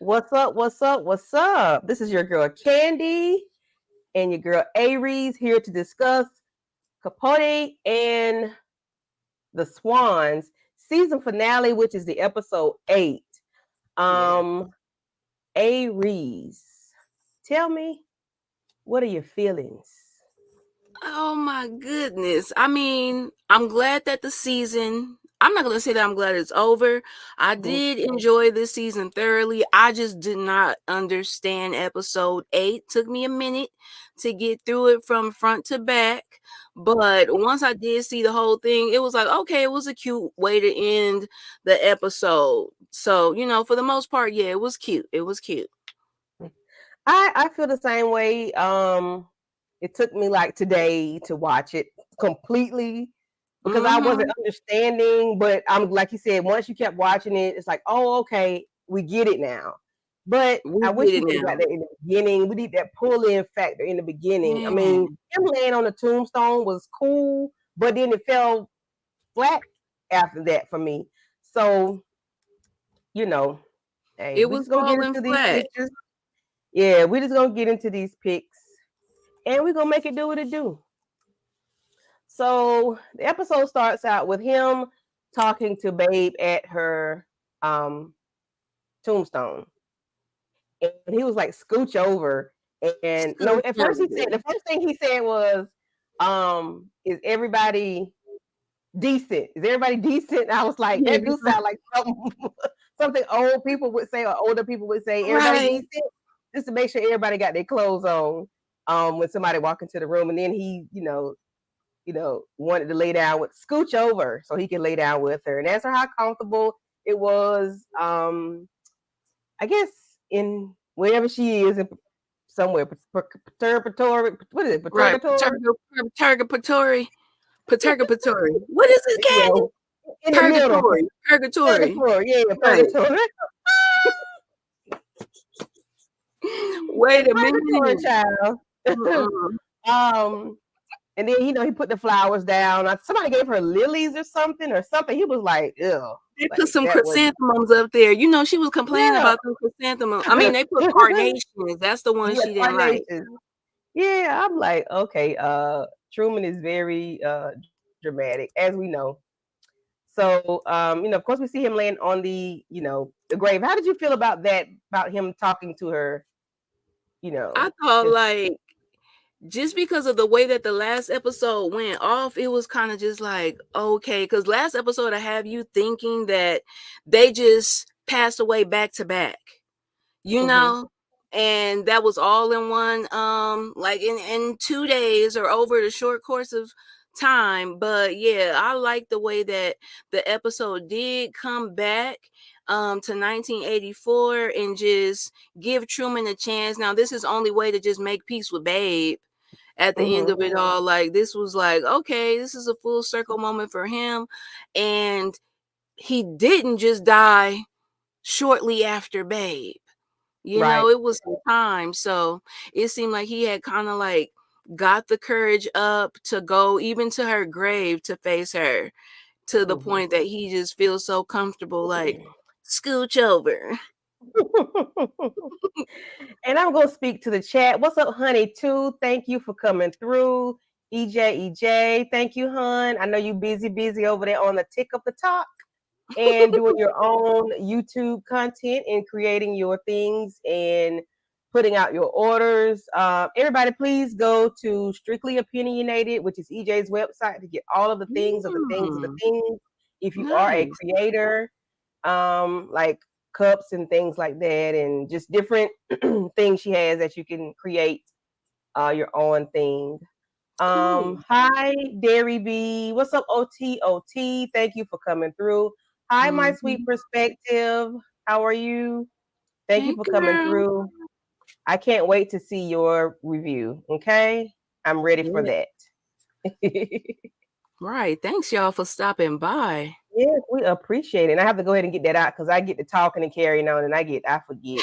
What's up? What's up? What's up? This is your girl Candy and your girl Aries here to discuss Capote and the Swans season finale, which is the episode 8. Yeah. Um, Aries, tell me, what are your feelings? Oh my goodness. I mean, I'm glad that the season, I'm not going to say that I'm glad it's over. I Mhm. did enjoy this season thoroughly. I just did not understand episode 8. Took me a minute to get through it from front to back. But once I did see the whole thing, it was like, okay, it was a cute way to end the episode. So, for the most part, yeah, it was cute. It was cute. I feel the same way. It took me like today to watch it completely because I wasn't Mm-hmm. understanding. But I'm like you said, once you kept watching it, it's like, oh, okay, we get it now. But We I wish get we it would have got now. that in the beginning. We need that pull-in factor in the beginning. I mean, Man. him laying on the tombstone was cool, but then it fell flat after that for me. So, you know, hey, It we was just gonna get falling into these flat. pictures. Yeah, we just gonna get into these pics and we're gonna make it do what it do. So the episode starts out with him talking to Babe at her um, tombstone, and he was like, "Scooch over." And no, Scoot at first he said over. the first thing he said was, "Is everybody decent? Is everybody decent?" And I was like, "That do sound like something something old people would say or older people would say. Everybody Right. decent, just to make sure everybody got their clothes on." When somebody walk into the room, and then he, wanted to lay down with scooch over so he could lay down with her and ask her how comfortable it was. I guess in wherever she is, in somewhere perturbatory. What is it? Right. Purgatory. Purgatory. Purgatory. What is it, You Candy? know, in the middle. Purgatory. Purgatory. Purgatory. Yeah, Right. purgatory. Wait a Purgatory, minute. child. Mm-mm. um, and then he put the flowers down. Somebody gave her lilies or something. He was like, "Ew," They put like some that was chrysanthemums up there. She was complaining yeah. about them chrysanthemums. I mean, they put carnations. That's the one Yeah, she didn't like. carnations. Yeah, I'm like, okay, Truman is very dramatic, as we know. So, of course, we see him laying on the grave. How did you feel about that? About him talking to her? I thought, Just like, just because of the way that the last episode went off, it was kind of just like, okay, because last episode I have you thinking that they just passed away back to back, you hmm know, and that was all in one, like in 2 days or over the short course of time. But yeah, I like the way that the episode did come back to 1984 and just give Truman a chance. Now this is only way to just make peace with Babe at the end hmm of it all. Like, this was like, okay, this is a full circle moment for him. And he didn't just die shortly after Babe. right. It was some time. So it seemed like he had kind of like got the courage up to go even to her grave to face her, to the hmm point that he just feels so comfortable, like, scooch over. And I'm gonna speak to the chat. What's up, honey? Too. Thank you for coming through. EJ, thank you, hun. I know you busy over there on the tick of the talk and doing your own YouTube content and creating your things and putting out your orders. Everybody, please go to Strictly Opinionated, which is EJ's website, to get all of the things of the things of the Mm, things. If you are a nice. creator, like cups and things like that, and just different things she has that you can create your own thing. Cool. Hi, Dairy B. What's up, OTOT? Thank you for coming through. Hi, my sweet Mhm. perspective. How are you? Thank you Hey, for coming girl. through. I can't wait to see your review. Okay. I'm ready for Yeah. that. Right. Thanks, y'all, for stopping by. Yes, we appreciate it. And I have to go ahead and get that out because I get to talking and carrying on and I forget.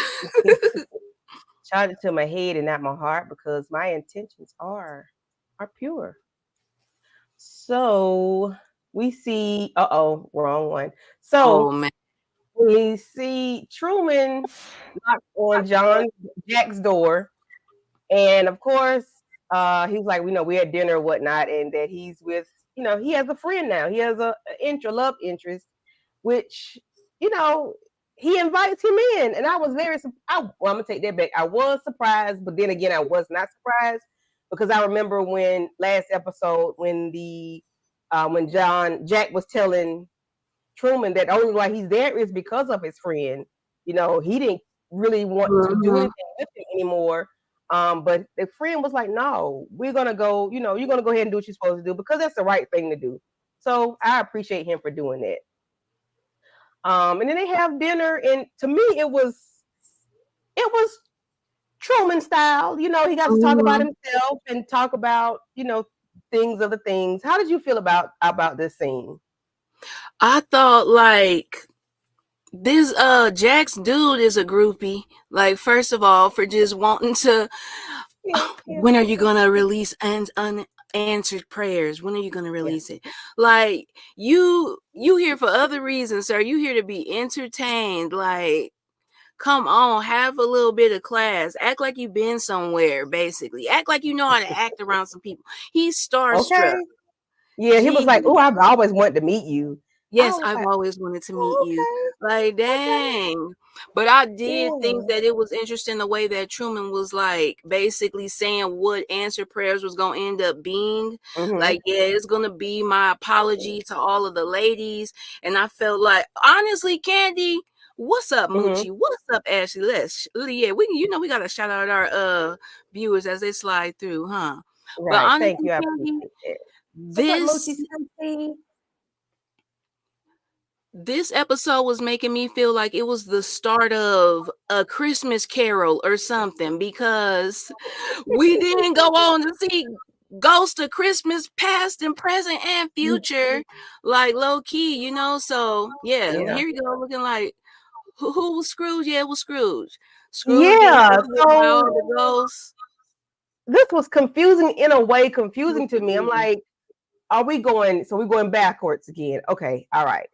Charge it to my head and not my heart because my intentions are pure. So we see, wrong one. So Oh, man. we see Truman knock on Jack's door, and of course, he's like, we know we had dinner or whatnot, and that he's with, he has a friend now. He has a love interest, which, you know, he invites him in, and I was well, I'm gonna take that back. I was surprised, but then again, I was not surprised because I remember when last episode when Jack was telling Truman that only why he's there is because of his friend. He didn't really want to do Mhm. anything with him anymore. But the friend was like, "No, we're gonna go. You're gonna go ahead and do what you're supposed to do because that's the right thing to do." So I appreciate him for doing that. And then they have dinner, and to me, it was Truman style. He got to talk about Mhm. himself and talk about things of the things. How did you feel about this scene? I thought like this Jack's dude is a groupie. Like, first of all, for just wanting to Yeah, yeah, when are you gonna release unanswered prayers? When are you gonna yeah. release it? Like, you here for other reasons, sir. You here to be entertained. Like, come on, have a little bit of class. Act like you've been somewhere, basically. Act like you know how to act around some people. He's starstruck. Okay. Yeah, he was He like, "Oh, I've always wanted to meet you." I Yes, was I've like, always wanted to meet "Oh, you. Like, okay, okay, dang. But I did think yeah." that it was interesting the way that Truman was like basically saying what answer prayers was gonna end up being. Mhm. Like, yeah, it's gonna be my apology to all of the ladies. And I felt like, honestly, Candy, what's up, Mhm. Moochie? What's up, Ashley? Yeah, we gotta shout out our viewers as they slide through, huh? But Right. Thank honestly, you. I Candy, appreciate it. What's up, Mochi this Stacy? this episode was making me feel like it was the start of a Christmas Carol or something because we didn't go on to see Ghost of Christmas past and present and future, like low key, So yeah, Yeah. here you go, looking like who was Scrooge? Yeah, it was Scrooge. Scrooge getting Yeah. visited by all So the ghosts. this was confusing in a way, It was confusing to me. I'm confusing. like, are we going? So we're going backwards again? Okay. All right.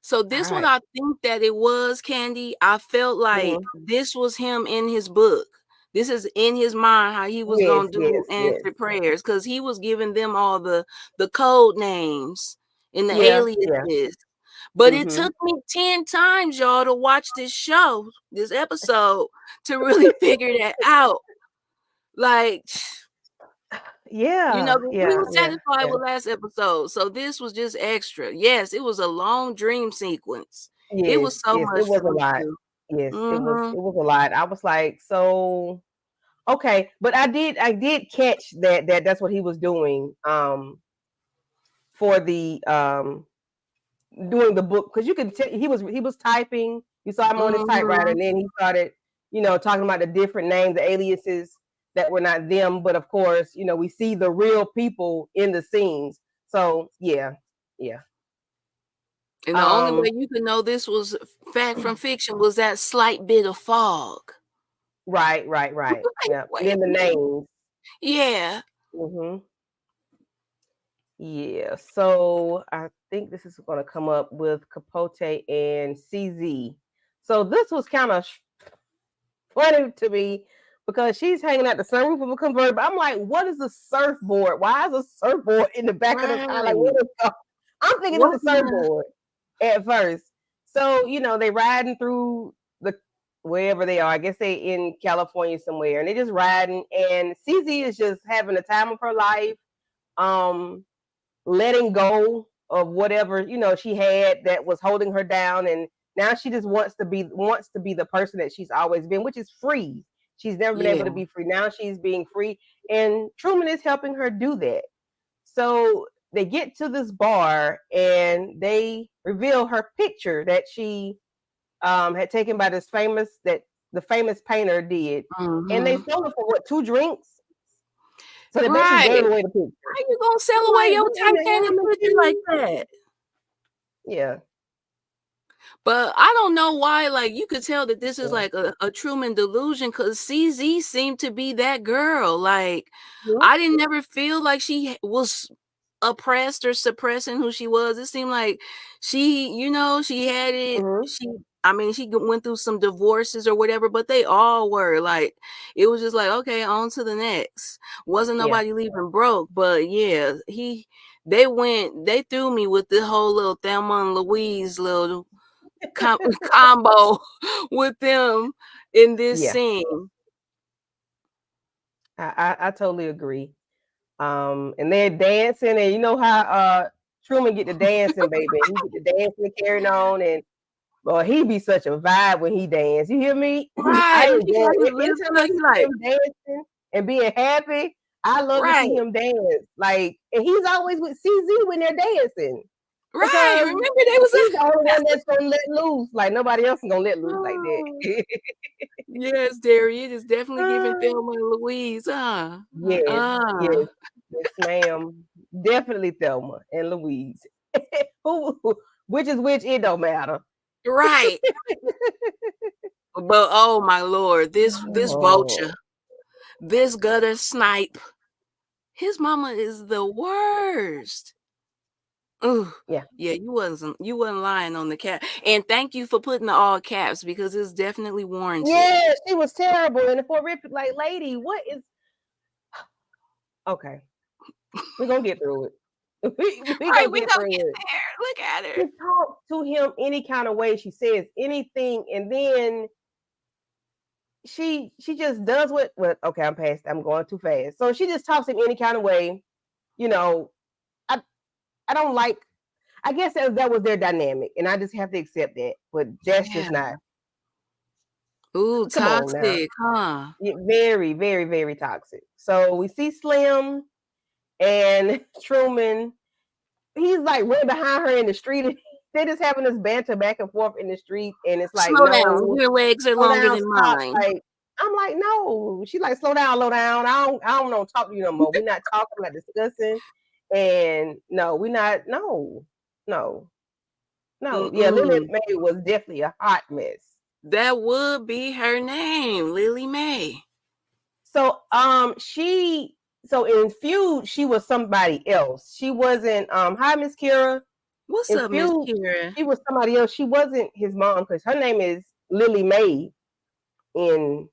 So All this one, right. I think that it was Candy. I felt like Mhm. this was him in his book. This is in his mind how he was Yes. gonna do Yes. Yes. answer prayers because he was giving them all the code names and the Yeah. Yeah. aliases. But it Mhm. took me 10 times, y'all, to watch this episode, to really figure that out. Like, Yeah. we Yeah. were Yeah. satisfied Yeah. with last episode, so this was just extra. Yes, it was a long dream sequence. It Yes. was so Yes. It much to was a go lot. through. Yes. It was. Mhm. It was a lot. I was like, so okay, but I did catch that's what he was doing for the doing the book because you could tell he was typing. You saw him on his typewriter, Mhm. and then he started talking about the different names, the aliases that were not them, but of course we see the real people in the scenes. So yeah, yeah. And the only Um, way you could know this was fact from fiction was that slight bit of fog. right, right, right. Like, Yeah, and wait then a the minute. names. Yeah. Hmm. Yeah, so I think this is going to come up with Capote and CZ. So this was kind of funny to me because she's hanging out the sunroof of a convertible. I'm like, what is a surfboard? Why is a surfboard in the back of the car? Like, Right. what is go- I'm thinking it's What a in the surfboard at first. So, they riding through the wherever they are. I guess they in California somewhere, and they just riding. And CZ is just having the time of her life. Um, letting go of whatever she had that was holding her down, and now she just wants to be the person that she's always been, which is free. She's never been able to Yeah. be free. Now she's being free, and Truman is helping her do that. So they get to this bar, and they reveal her picture that she had taken by the famous painter did, and they Mhm. sold her for what, 2 drinks. So they basically gave Right. away the picture. How you gonna sell I'm away like, your what in the Titanic hell, picture like machine? that? Yeah. But I don't know why, like, you could tell that this is Yeah. like a Truman delusion because CZ seemed to be that girl. Like, Mhm. I didn't never feel like she was oppressed or suppressing who she was. It seemed like she had it. Mhm. I mean, she went through some divorces or whatever, but they all were like, it was just like, okay, on to the next. Wasn't Yeah. nobody leaving broke, but yeah, they threw me with the whole little Thelma and Louise little combo with them in this Yeah. scene. I totally agree. And they're dancing, and you know how Truman get the dancing, baby. He get the dancing and carrying on, and well, he be such a vibe when he dance. You hear me? I Right. He enjoy got his it. lips Anytime I like, see him dancing and being happy, I love to right, see him dance. Like, and he's always with CZ when they're dancing right. because Remember they was he's the only one that's gonna let loose. Like nobody else is gonna let loose like Oh, that. yes, Derry. It is definitely giving Uh, Thelma and Louise. yes, yes, yes, ma'am. Definitely Thelma and Louise. Who, which is which? It don't matter. Right. But oh my lord, this vulture, Oh, this gutter snipe, his mama is the worst. Ooh, yeah. yeah, you wasn't lying on the cap. And thank you for putting the all caps because it's definitely warranted. Yeah, she was terrible and horrific. Like, lady, what is okay? We're gonna get through it. We Right, gonna we get gonna through get it. there. Look at her. She talks to him any kind of way. She says anything, and then she just does what okay, I'm going too fast. So she just talks him any kind of way. You know, I I don't like I guess that was their dynamic, and I just have to accept that. But that's just Yeah. not Ooh, come on now. toxic, huh? Yeah, very, very, very toxic. So we see Slim and Truman. He's like right behind her in the street. They're just having this banter back and forth in the street, and it's like, Slow down. no, Your legs are slow longer down, than stop. mine. Like I'm like, no. She like, slow down, low down. I don't want to talk to you no more. We're not talking, we're not discussing, and no, we're not. No, no, no. Yeah, Lily Mm-mm. Mae was definitely a hot mess. That would be her name, Lily Mae. So so in Feud she was somebody else. She wasn't hi Miss Kira. What's In up, Miss Feud Kira? she was somebody else. She wasn't his mom because her name is Lily Mae in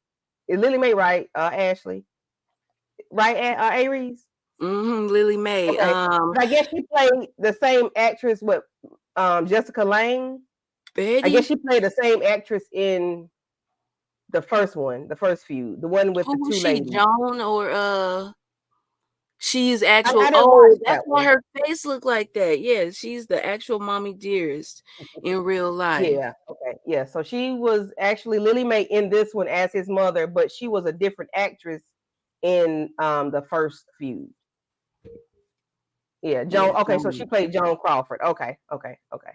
is Lily Mae right, Ashley? Right, Aries? Lily Mae. Okay. But I guess she played the same actress with Jessica Lange. I guess Betty. she played the same actress in the first one, the first Feud, the one with the Who was two she? ladies. Joan or she's I actual. didn't watch Oh, that's that why one. her face looked like that. Yeah, she's the actual mommy dearest in real life. Yeah. Okay. Yeah. So she was actually Lily Mae in this one as his mother, but she was a different actress in the first Feud. Yeah, Yeah, Joan. Okay, so she Joan. played Joan Crawford. Okay. Okay. Okay.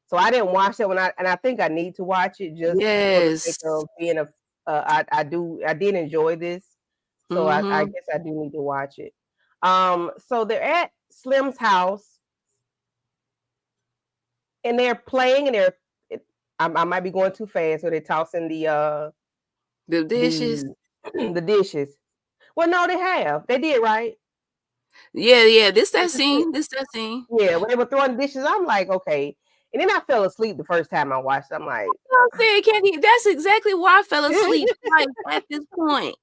So I didn't watch that one, and I think I need to watch it just for the sake Yes. of being a. I did enjoy this, so I Mm-hmm. guess I do need to watch it. So they're at Slim's house, and they're playing, and I might be going too fast, so they're tossing The dishes. the the dishes. Well, no, they have. They did right. Yeah, yeah. This that This is it. scene. This that scene. Yeah, when they were throwing dishes, I'm like, okay. And then I fell asleep the first time I watched it. I'm like, I'm saying, Candy, that's exactly why I fell asleep twice at this point.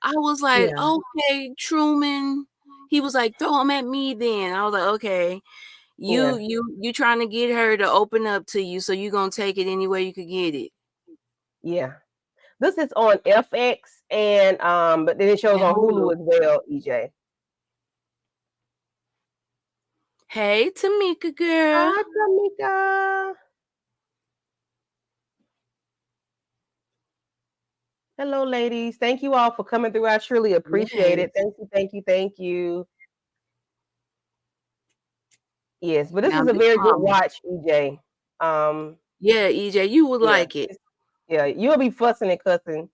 I was like, yeah, okay, Truman. He was like, throw him at me then. I was like, okay. yeah, You trying to get her to open up to you, so you gonna take it any way you could get it. yeah. This is on FX and but then it shows And on Hulu. Hulu as well, EJ. Hey, Tamika girl. Hi, Tamika. Hello, ladies. Thank you all for coming through. I truly appreciate Yes. it. Thank you, thank you, thank you. Yes, but this Now, is a Big very good Mama. watch, EJ. Yeah, EJ, you would Yeah, like it. yeah, you'll be fussing and cussing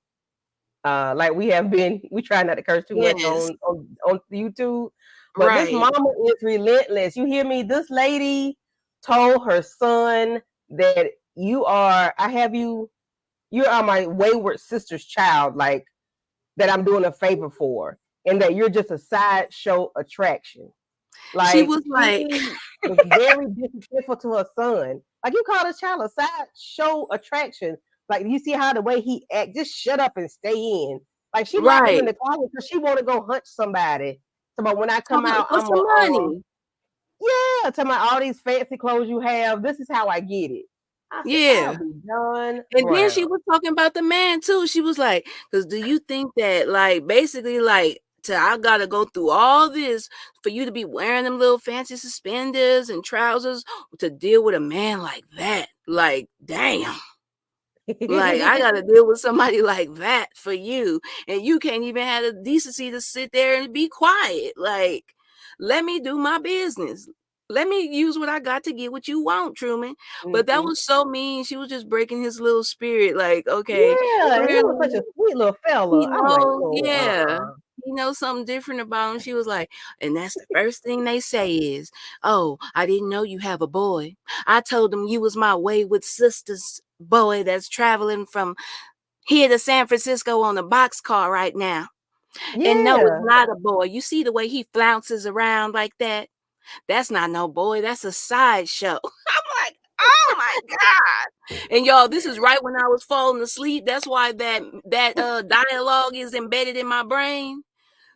like we have been. We try not to curse too much Yes. on YouTube, but this Right. mama is relentless. You hear me? This lady told her son that I have you are my wayward sister's child, like that I'm doing a favor for, and that you're just a sideshow attraction. She Like was she like, was very disrespectful to her son. Like you call this child a sideshow attraction. Like you see how the way he act, just shut up and stay in. Like she locked him Right. in the closet because she want to go hunt somebody. So, but when I come out, For I'm some a money. yeah. Tell me all these fancy clothes you have. This is how I get it. I said I'll Yeah. be done And then brown. she was talking about the man too. She was like, "Cause do you think that like basically like I gotta go through all this for you to be wearing them little fancy suspenders and trousers to deal with a man like that? Like, damn." Like, I gotta deal with somebody like that for you, and you can't even have the decency to sit there and be quiet. Like, let me do my business. Let me use what I got to get what you want, Truman. But that Mhm. was so mean. She was just breaking his little spirit. Like, okay, Yeah, and he was such clearly a sweet little fella. he I'm like, knows, oh, yeah. He knows something different about him. She was like, and that's the first thing they say is, "Oh, I didn't know you have a boy. I told them you was my wayward sister's boy that's traveling from here to San Francisco on a boxcar right now." And no, it's yeah. not a boy. You see the way he flounces around like that? That's not no boy. That's a sideshow. I'm like, oh my God. And y'all, this is right when I was falling asleep. That's why that dialogue is embedded in my brain.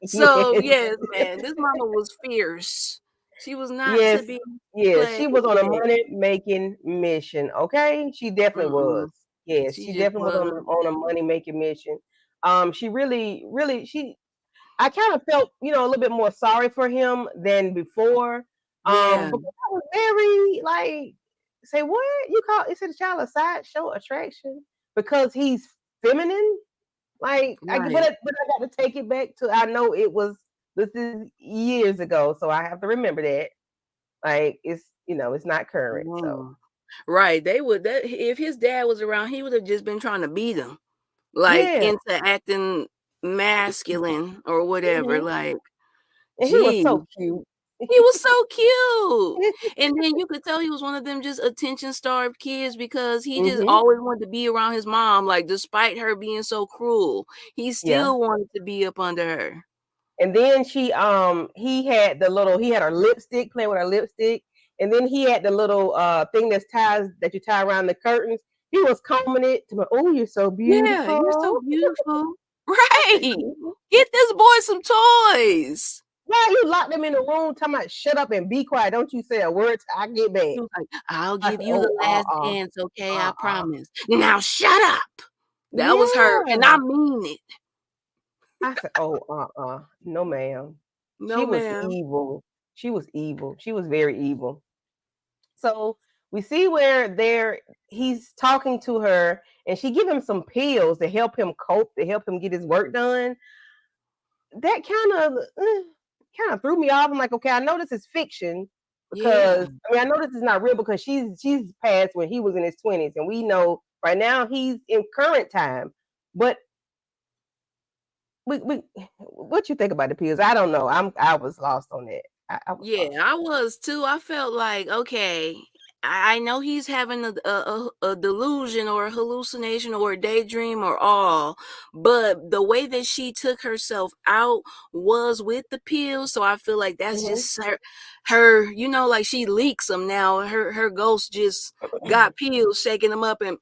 So Yes. yes, man, this mama was fierce. She was not to Yes. be Yeah, played she was on a with. money making mission. Okay, she definitely was. Mm-mm. Yes, She she just definitely was was. on a money making mission. She really she. I kind of felt a little bit more sorry for him than before. Yeah. Because I was very like, say what you call is it a child a sideshow attraction because he's feminine? Like Right. but I got to take it back to I know this is years ago, so I have to remember that. Like it's not current. So Mm. Right. They would that if his dad was around, he would have just been trying to beat him. Like, yeah. into acting masculine or whatever, Hmm. like, And he was gee, so cute. he was so cute, and then you could tell he was one of them just attention-starved kids because he just Hmm. always wanted to be around his mom, like, despite her being so cruel, he Yeah. still wanted to be up under her. And then he had her lipstick playing with her lipstick, and then he had the little thing that you tie around the curtains. He was combing it to my, oh, you're so Yeah, you're so beautiful. beautiful. I said, Right. "Mhm." Get this boy some toys. Why you locked them in the room talking about shut up and be quiet? Don't you say a word till I get back. He was like, "I'll I give said, you oh, the last dance, okay? I uh. promise. Now shut up." That was her, and I Yeah. mean it. I said, "Oh, no, ma'am." She No, was ma'am. evil. She was evil. She was very evil. So we see where he's talking to her, and she give him some pills to help him cope, to help him get his work done. That kind of threw me off. I'm like, okay, I know this is fiction Yeah. because I know this is not real because she's passed when he was in his 20s, and we know right now he's in current time. But we what you think about the pills? I don't know. I was lost on that. I was Yeah, lost I on was too. I felt like, okay, I know he's having a delusion or a hallucination or a daydream or all, but the way that she took herself out was with the pills. So I feel like that. that's just her, like she leaks them now. Her ghost just Mhm. got pills, shaking them up and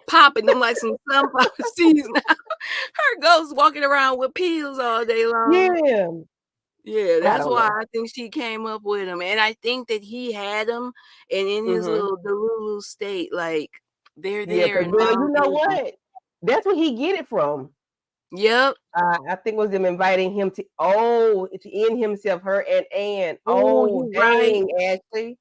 popping them like some sunflower seeds. Her ghost walking around with pills all day long. Yeah, Yeah, I that's don't why know. I think she came up with him, and I think that he had him, and in his Hmm. little delulu state, like, they're Yeah, there because and well, mom you know is what? That's where he get it from. Yep. I think it was them inviting him to end himself, her and Ann. Oh, Oh, you right, dang, Ashley.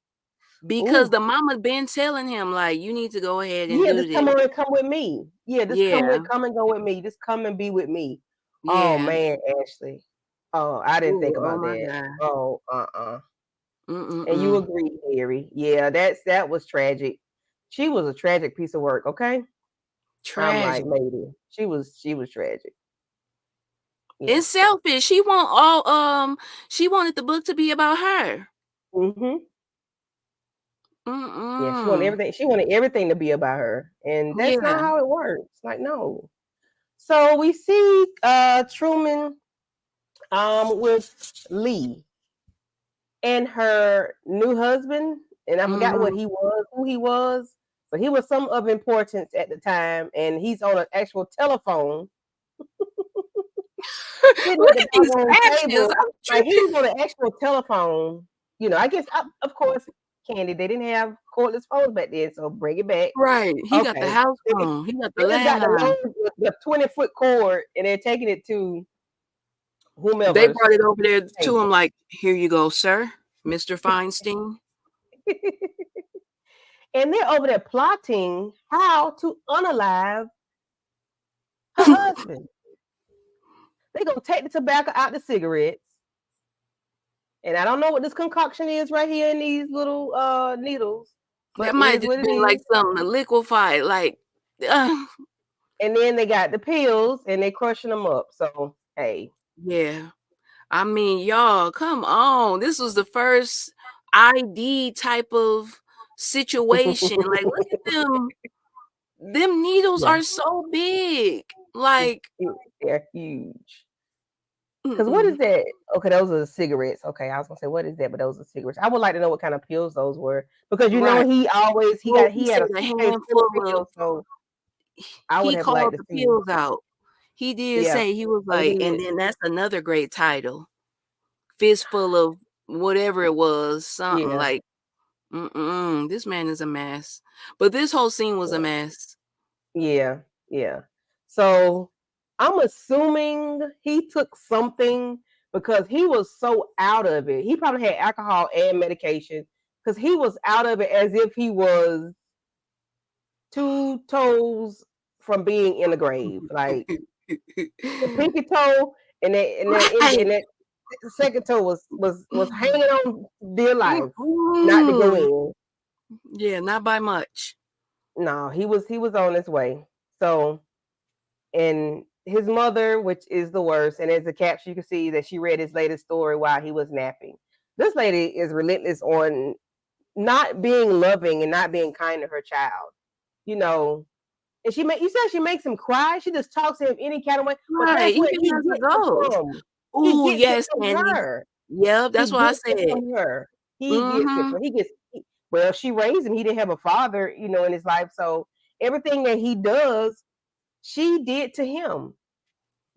because Ooh, the mama been telling him, like, "You need to go ahead and yeah, do just this." come on and come with me. Yeah, just Yeah, come and go with me. Just come and be with me. Oh yeah. man, Ashley. Oh, I didn't think Ooh, oh about my that. god. Oh, And you Mm-mm-mm. agree, Harry. Yeah, that was tragic. She was a tragic piece of work, okay? I'm like, Tragic. lady, she was tragic. Yeah. And selfish. She wanted the book to be about her. Hmm. Yeah, Mm-mm. she wanted everything to be about her. And that's not Yeah. how it works. Like, no. So we see Truman with Lee and her new husband. and I forgot what Mhm. he was, who he was, but he was some of importance at the time, and he's on an actual telephone sitting at Look the at these doggone captions. table. I'm Like he tripping. was on an actual telephone. I guess of course, Candy, they didn't have cordless phones back then, so bring it back. Right. He got the Okay. house They phone. He got the they just got the landline. long, the 20-foot cord, and they're taking it to They whomever's brought it over there to him table. like, "Here you go, sir, Mr. Feinstein." And they're over there plotting how to unalive her husband. They're gonna take the tobacco out the cigarettes. And I don't know what this concoction is right here in these little needles, That but it might is just what it been like is. something to liquefy, like, uh, And then they got the pills and they crushing them up. So hey. yeah. I mean, y'all, come on. This was the first ID type of situation. Like, look at them. Them needles Yeah, are so big. Like, they're huge. Because what mm-mm. is that? Okay, those are cigarettes. Okay, I was gonna say what is that, but those are cigarettes. I would like to know what kind of pills those were because Right. he always Well, he he had said a a suitcase full of handful of pills. So I would he have liked called to the see. pills out. He did Yeah, say he was he like, and did. then that's another great title. Fistful of whatever it was, something Yeah, like, mm-mm, this man is a mess. But this whole scene was a yeah, mess. yeah, yeah. So I'm assuming he took something because he was so out of it. He probably had alcohol and medication because he was out of it as if he was 2 toes from being in the grave. Like the pinky toe Right. and that second toe was hanging on dear life, not to go Mm-mm. in. Yeah, not by much. No, he was on his way. So and his mother, which is the worst, and as a caption you can see that she read his latest story while he was napping. This lady is relentless on not being loving and not being kind to her child. You know, and you said she makes him cry. She just talks to him any kind of way. But Right, that's where even he as a gets it ghost. from. He Ooh, gets it yes, from Candy. her. Yep, He that's what I gets it said. from her. He gets it Mhm. from. Well, she raised him. He didn't have a father, in his life. So everything that he does, she did to him.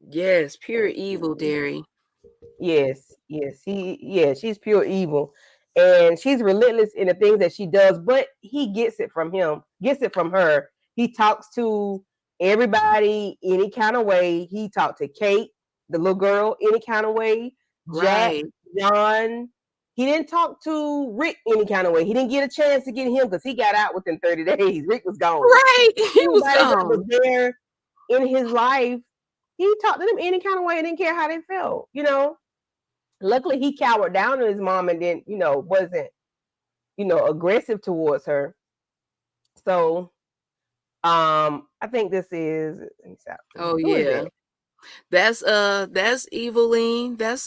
Yes, pure evil, Derry. She's pure evil. And she's relentless in the things that she does, but he gets it from him, gets it from her. He talks to everybody any kind of way. He talked to Kate, the little girl, any kind of way. Jack, Right. John. He didn't talk to Rick any kind of way. He didn't get a chance to get him because he got out within 30 days. Rick was gone. Right. He was Anybody that was gone. there in his life, he talked to them any kind of way and didn't care how they felt. Luckily he cowered down to his mom and then wasn't aggressive towards her. So I think this is, let me see, Oh, who is yeah. that? That's Eveline. That's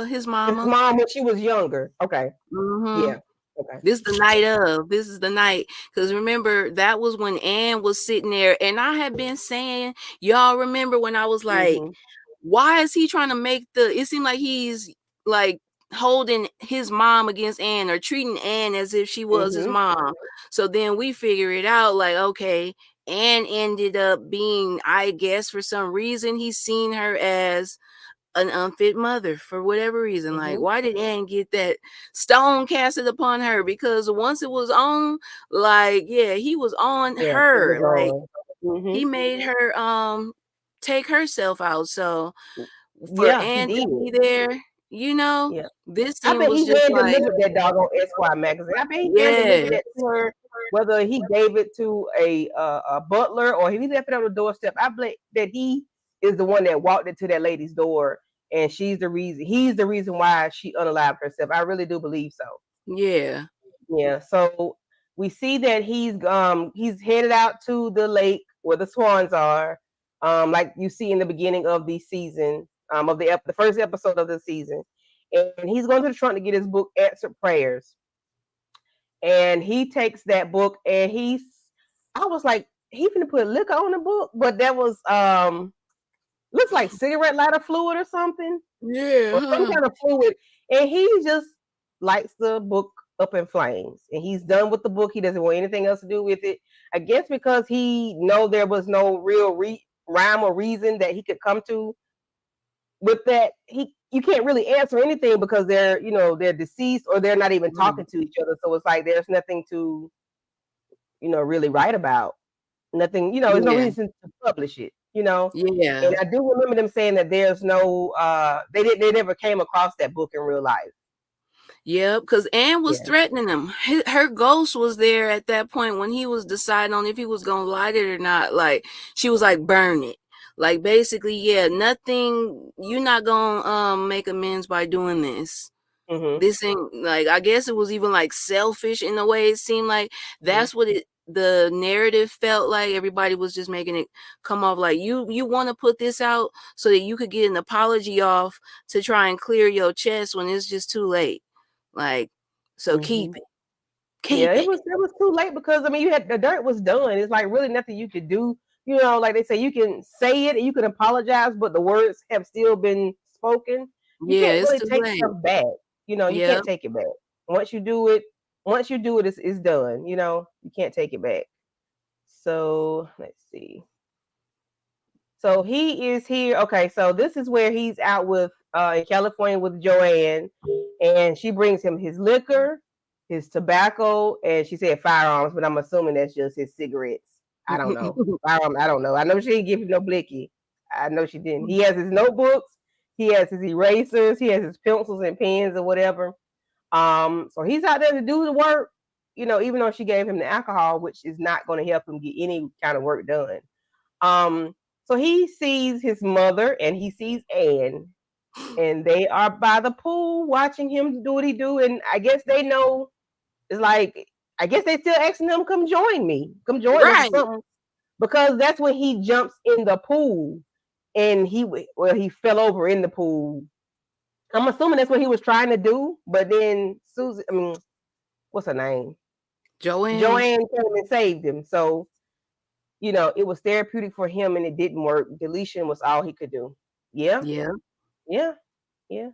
his His mama. mom when she was younger. Okay. Mhm. Yeah. Okay. This the night of. This is the night. Because remember, that was when Ann was sitting there. And I had been saying, y'all remember when I was like, Mm-hmm. why is he trying to make it seemed like he's like holding his mom against Ann or treating Ann as if she was his Mm-hmm. mom. So then we figure it out like, okay, Ann ended up being, I guess, for some reason, he's seen her as an unfit mother for whatever reason. Like, Mm-hmm. why did Anne get that stone casted upon her? Because once it was on, like, yeah, he was on Yeah, it her. was Like, on. Mm-hmm. he made her take herself out. So for Yeah, he Anne to did. be there, Yeah. this I scene bet was he just hand like, delivered that doggone Esquire magazine. I bet he hand delivered yes, that to her, whether he gave it to a butler or he left it on the doorstep. I bet that he is the one that walked into that lady's door, and she's the reason. He's the reason why she unalived herself. I really do believe so. yeah, Yeah. So we see that he's headed out to the lake where the swans are, like you see in the beginning of the season, of the first episode of the season, and he's going to the trunk to get his book Answered Prayers, and he takes that book and I was like, he finna put liquor on the book, but that was looks like cigarette lighter fluid or something, yeah, or some huh? kind of fluid, and he just lights the book up in flames, and he's done with the book. He doesn't want anything else to do with it. I guess because he know there was no real rhyme or reason that he could come to with that. You can't really answer anything because they're deceased or they're not even talking to each other. So it's like there's nothing to really write about. Nothing, there's no Yeah. reason to publish it. And Yeah. I do remember them saying that there's no they never came across that book in real life. Yep, because Anne was Yeah. threatening him. Her ghost was there at that point when he was deciding on if he was gonna light it or not. Like she was like, burn it. Like basically, yeah, nothing. You're not gonna make amends by doing this. Mm-hmm. This ain't like. I guess it was even like selfish in a way. It seemed like that's what the narrative felt like. Everybody was just making it come off like you want to put this out so that you could get an apology off to try and clear your chest when it's just too late. Like, so keep it. Keep Yeah, it. it was too late because you had the dirt was done. It's like really nothing you could do. Like they say, you can say it and you can apologize, but the words have still been spoken. You Yeah, can't it's really too take late. stuff back. You Yeah. can't take it back. Once you do it, it's done. You can't take it back. So let's see. So he is here. Okay, so this is where he's out with in California with Joanne, and she brings him his liquor, his tobacco, and she said firearms, but I'm assuming that's just his cigarettes. I don't know. Firearm, I don't know. I know she didn't give him no blicky. I know she didn't. He has his notebooks, he has his erasers, he has his pencils and pens or whatever. So he's out there to do the work, even though she gave him the alcohol, which is not going to help him get any kind of work done. So he sees his mother and he sees Anne, and they are by the pool watching him do what he do. And I guess they know it's like I guess they still asking him come join me, come join us or Right. something, because that's when he jumps in the pool and he fell over in the pool. I'm assuming that's what he was trying to do, but then Susie, what's her name? Joanne came and saved him. So it was therapeutic for him and it didn't work. Deletion was all he could do. Yeah, Yeah. yeah, yeah.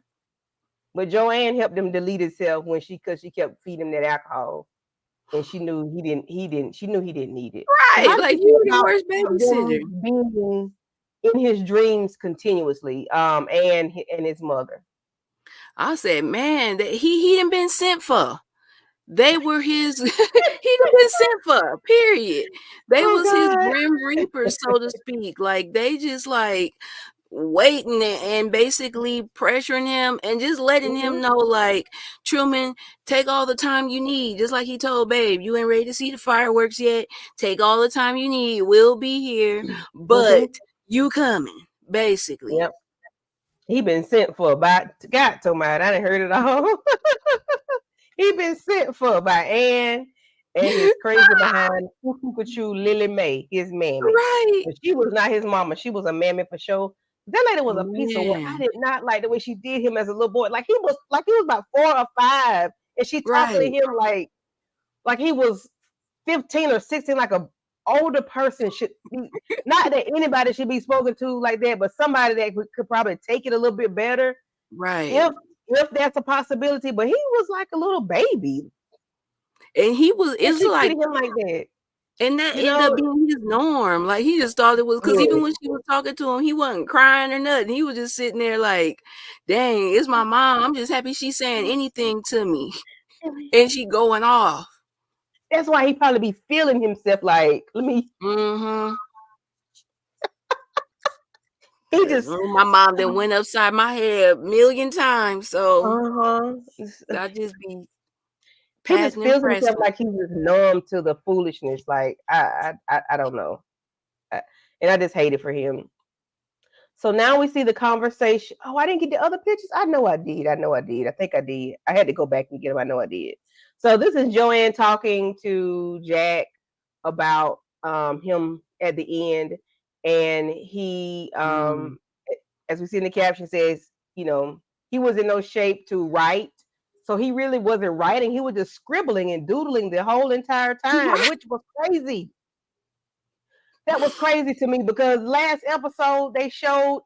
But Joanne helped him delete himself because she kept feeding him that alcohol. And she knew she knew he didn't need it. So Right. how do Like you you feel the about worst babysitter. them being in his dreams continuously, and his mother? I said, man, that he done been sent for. They were his he done been sent for, period. They Oh was his God. grim reapers, so to speak. Like they just like waiting and basically pressuring him and just letting him know like, Truman, take all the time you need. Just like he told Babe, you ain't ready to see the fireworks yet. Take all the time you need. We'll be here, but you coming, basically. Yep. He been sent for by God told I didn't heard it all. He been sent for by Ann and his crazy behind Cuckoo Lily Mae, his mammy. Right. But she was not his mama. She was a mammy for sure. That lady was a piece of work. I Man. did not like the way she did him as a little boy. Like he was about 4 or 5, and she talking to Right. him like he was 15 or 16, like a older person should be. Not that anybody should be spoken to like that, but somebody that could probably take it a little bit better. Right. If that's a possibility, but he was like a little baby. And he was, And it's she like, treated him like that. and that ended up being his norm. Like he just thought it was, because even Yes. when she was talking to him, he wasn't crying or nothing. He was just sitting there like, dang, it's my mom. I'm just happy she's saying anything to me. And she going off. That's why he probably be feeling himself like, let me. Mm-hmm. He just. My mom that went upside my head a million times. So I just be He just passing feels himself impressing. like he's just numb to the foolishness. Like I don't know, and I just hate it for him. So now we see the conversation. Oh, I didn't get the other pictures. I know I did. I think I did. I had to go back and get them. I know I did. So this is Joanne talking to Jack about him at the end, and he as we see in the caption says, he was in no shape to write. So he really wasn't writing. He was just scribbling and doodling the whole entire time, which was crazy. That was crazy to me because last episode they showed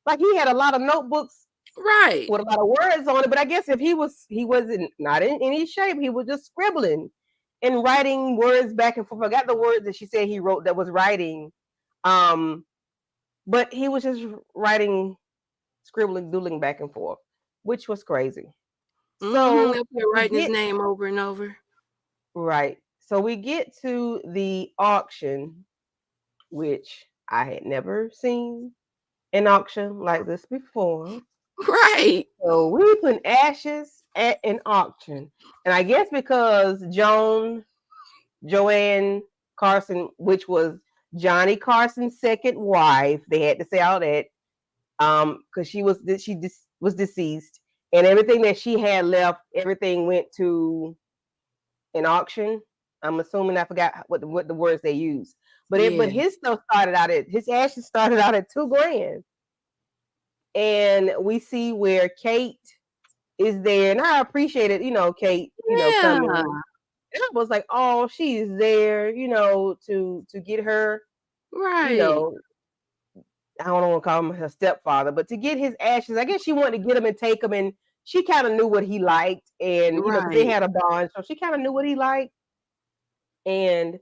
like he had a lot of notebooks Right. with a lot of words on it. But I guess if he wasn't not in any shape, he was just scribbling and writing words back and forth. I forgot the words that she said he wrote that was writing. Um, but he was just writing, scribbling, doodling back and forth, which was crazy. Mm-hmm. So Up here we writing his get name over and over. right. So we get to the auction, which I had never seen an auction like this before. Right. So we put ashes at an auction. And I guess because Joanne Carson, which was Johnny Carson's second wife, they had to say all that because was deceased, and everything that she had left, everything went to an auction. I'm assuming I forgot what the words they used, but Yeah. his stuff started out at his ashes started out at $2,000, and we see where Kate is there, and I appreciated Kate coming. Yeah. And I was like, oh, she is there, to get her, you Right. know, I don't want to call him her stepfather, but to get his ashes. I guess she wanted to get him and take him, and she kind of knew what he liked, and because they Right. had a bond, so she kind of knew what he liked, and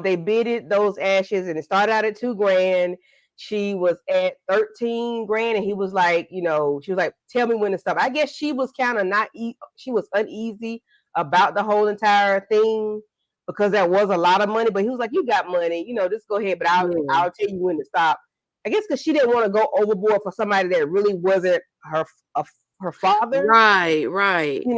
they bidded those ashes, and it started out at $2,000. She was at 13 grand, and he was like, she was like, "Tell me when to stop." I guess she was kind of not, she was uneasy about the whole entire thing because that was a lot of money. But he was like, "You got money, just go ahead, but Yeah. I'll tell you when to stop." I guess because she didn't want to go overboard for somebody that really wasn't a, her father. Right. Right. Even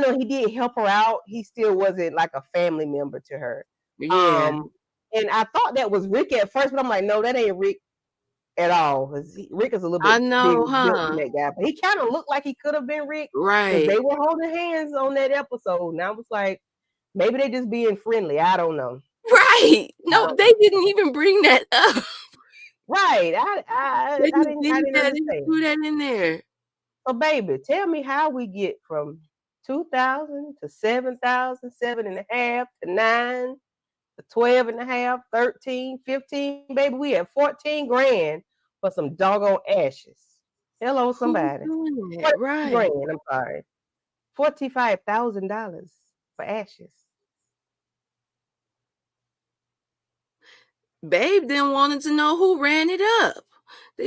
though he did help her out, he still wasn't like a family member to her. Yeah. Um, and I thought that was Rick at first, but I'm like, no, that ain't Rick at all. Rick is a little I bit bigger know, built than huh? that guy, but he kind of looked like he could have been Rick because Right. they were holding hands on that episode. And I was like, maybe they just being friendly. I don't know. Right. I No, don't they know. didn't even bring that up. Right. I I, They I just didn't I did didn't that. They just understand. threw that in there. So baby, tell me how we get from 2,000 to 7,000, 7.5 to 9 to 12 and a half, 13, 15, baby. We had 14 grand for some doggone ashes. Hello, Who's somebody. doing that? 14 Right. grand, I'm sorry. $45,000 for ashes. Babe then wanted to know who ran it up.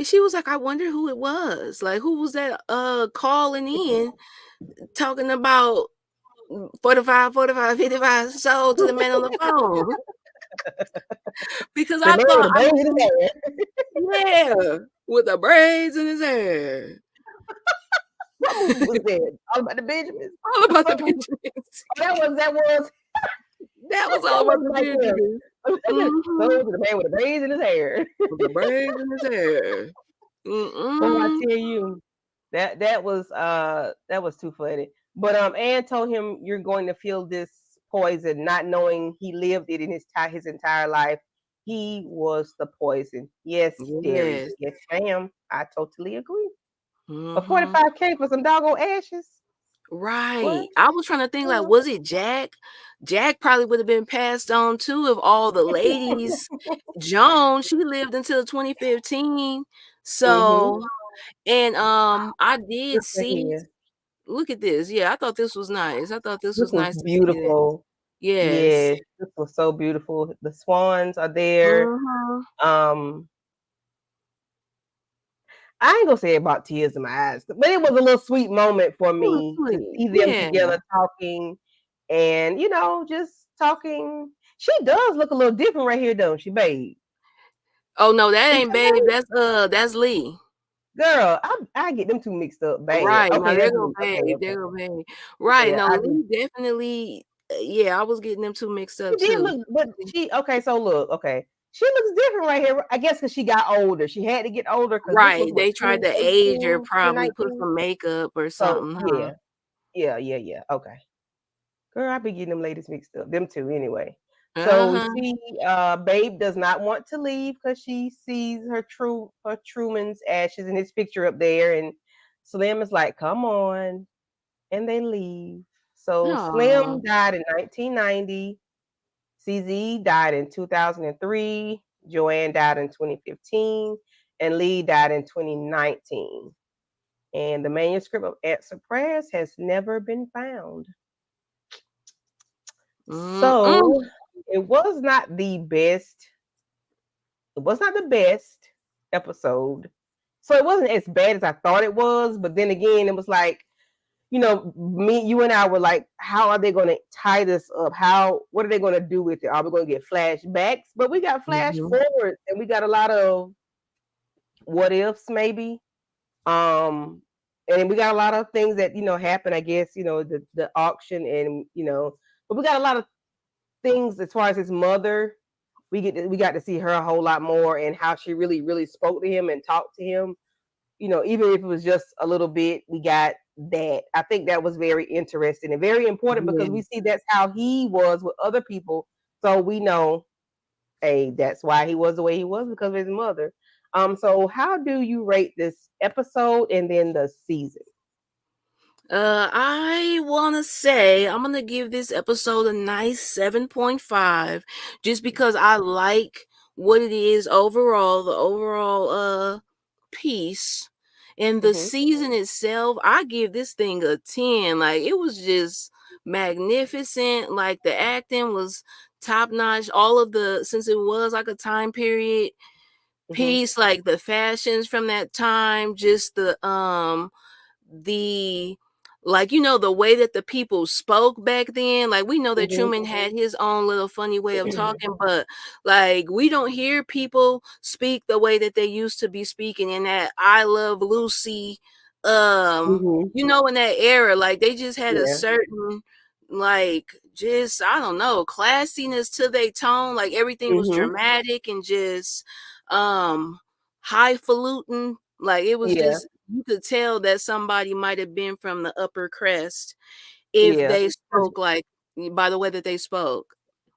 She was like, I wonder who it was. Like, who was that calling in talking about 45, 45, 55 sold to the man on the phone? Because The I man with thought, the bangs in his hair. yeah, with the braids in his hair. What movie was that? All about the Benjamins? All about the Oh, Benjamins. that That was all was about the like him. Benjamins. Mm-hmm. So the man with the braids in his hair. With the braids in his hair. Boy, I Mm-mm. tell you, that was too funny. But Anne told him you're going to feel this poison, not knowing he lived it in his entire life. He was the poison. Yes, Terry. Yes. Yes, ma'am. I totally agree. But Mm-hmm. 45K for some doggone ashes. What? Right. I was trying to think like, was it Jack? Jack probably would have been passed on too if all the ladies. Joan, she lived until 2015. Mm-hmm. So, and I did Look at see, here. look at this. Yeah, I thought this was nice. I thought this This was was nice to see this. beautiful. Yes. Yes, this was so beautiful. The swans are there. Mm-hmm. Um, I ain't gonna say it brought tears in my eyes, but it was a little sweet moment for It was me to sweet. see them Yeah. together talking and just talking. She does look a little different right here, don't she, babe? Oh no, that Is ain't that Babe. babe? That's Lee. Girl, I get them two mixed up bad. Right. Okay, No, there that's go me. Okay, Babe. okay. There go Babe. Right. Yeah, No, I do. Lee definitely. Yeah, I was getting them two mixed She up did too. look, but okay. So look, okay, she looks different right here. I guess because she got older. She had to get older because this was Right. what They tried to age her, 2018, probably put 2019. some makeup or So something, huh? yeah, yeah. Okay. Girl, I be getting them ladies mixed up. Them two anyway. So we Uh-huh. see Babe does not want to leave because she sees her Truman's ashes in his picture up there. And Slim is like, come on. And they leave. So Aw. Slim died in 1990. CZ died in 2003. Joanne died in 2015. And Lee died in 2019. And the manuscript of Answer Prayers has never been found. Mm-mm. So it was not the best. It was not the best episode. So it wasn't as bad as I thought it was. But then again, it was like, you and I were like, how are they going to tie this up? What are they going to do with it? Are we going to get flashbacks? But we got flash Mhm. forwards, and we got a lot of what ifs, maybe. Um, and we got a lot of things that happen. I guess the auction, and but we got a lot of things as far as his mother. We got to see her a whole lot more, and how she really really spoke to him and talked to him. Even if it was just a little bit, we got that. I think that was very interesting and very important, because Yeah. we see that's how he was with other people. So we know, hey, that's why he was the way he was, because of his mother. So how do you rate this episode and then the season? I want to say I'm going to give this episode a nice 7.5 just because I like what it is overall, the overall piece. And the Mm-hmm. season itself, I give this thing a 10. Like it was just magnificent. Like the acting was top notch. All of the since it was like a time period Mm-hmm. piece, like the fashions from that time, just the like the way that the people spoke back then. Like we know that Mm-hmm. Truman had his own little funny way of talking, but like we don't hear people speak the way that they used to be speaking in that I Love Lucy Mm-hmm. in that era. Like they just had a Yeah. certain like just I don't know classiness to their tone. Like everything was Mm-hmm. dramatic and just highfalutin. Like it was Yeah. just you could tell that somebody might have been from the upper crest if Yeah. they 'Cause- spoke like by the way that they spoke.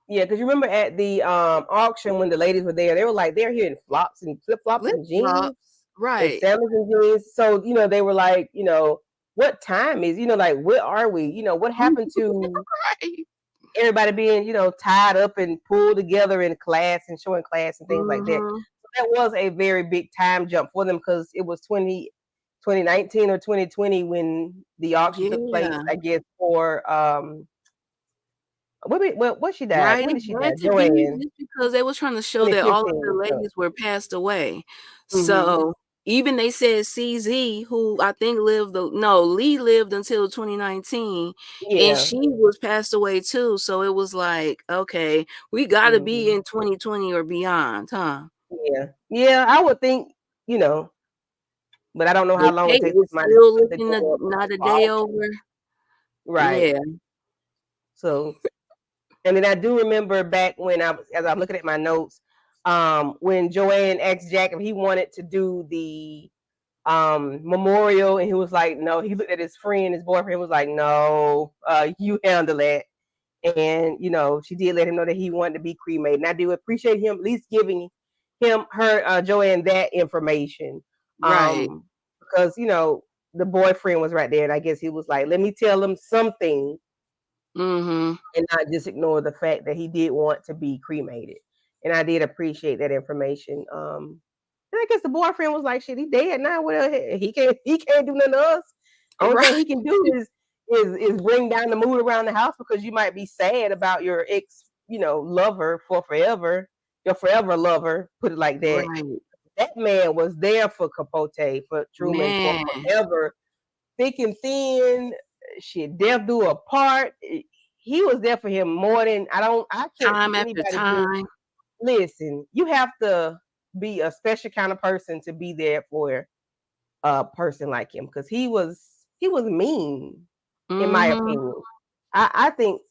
Yeah, because you remember at the auction when the ladies were there, they were like they're here in flops and flip flops Flip and flop, jeans and right? sandals and jeans. So they were like, what time is, like, where are we? What happened to Right. everybody being, tied up and pulled together in class and showing class and things like that. Mm-hmm. So that was a very big time jump for them, because it was 2019 or 2020 when the auction took place, Yeah. I guess, for what she died. Right, When it did she die? had to be Joanne. just because they was trying to show that all of the 2015. So, ladies were passed away. hmm So even they said CZ, who I think Lee lived until 2019, and yeah. she was passed away too. So it was like, okay, we got to be hmm in 2020 or beyond, huh? Yeah. Yeah. I would think, but I don't know how The long it cake takes for is somebody still to looking go up not a for day auction. over. Right. Yeah, So, and then I do remember back when as I'm looking at my notes, when Joanne asked Jack if he wanted to do the memorial, and he was like, no. He looked at his friend, his boyfriend, was like, no, you handle that. And she did let him know that he wanted to be cremated, and I do appreciate him at least giving Joanne that information, right. because the boyfriend was right there, and I guess he was like, let me tell him something, Mm-hmm. and not just ignore the fact that he did want to be cremated. And I did appreciate that information. And I guess the boyfriend was like, "Shit, he dead now. Well, he can't do nothing to us. Only thing Right. he can do is bring down the mood around the house, because you might be sad about your ex, lover for forever, your forever lover. Put it like that. Right. That man was there for Capote, for Truman, for Man, forever, thick and thin. Shit, death do a part. He was there for him more than I can't time see after anybody do. time. Listen, you have to be a special kind of person to be there for a person like him, because he was mean, in my Mm-hmm. opinion. I think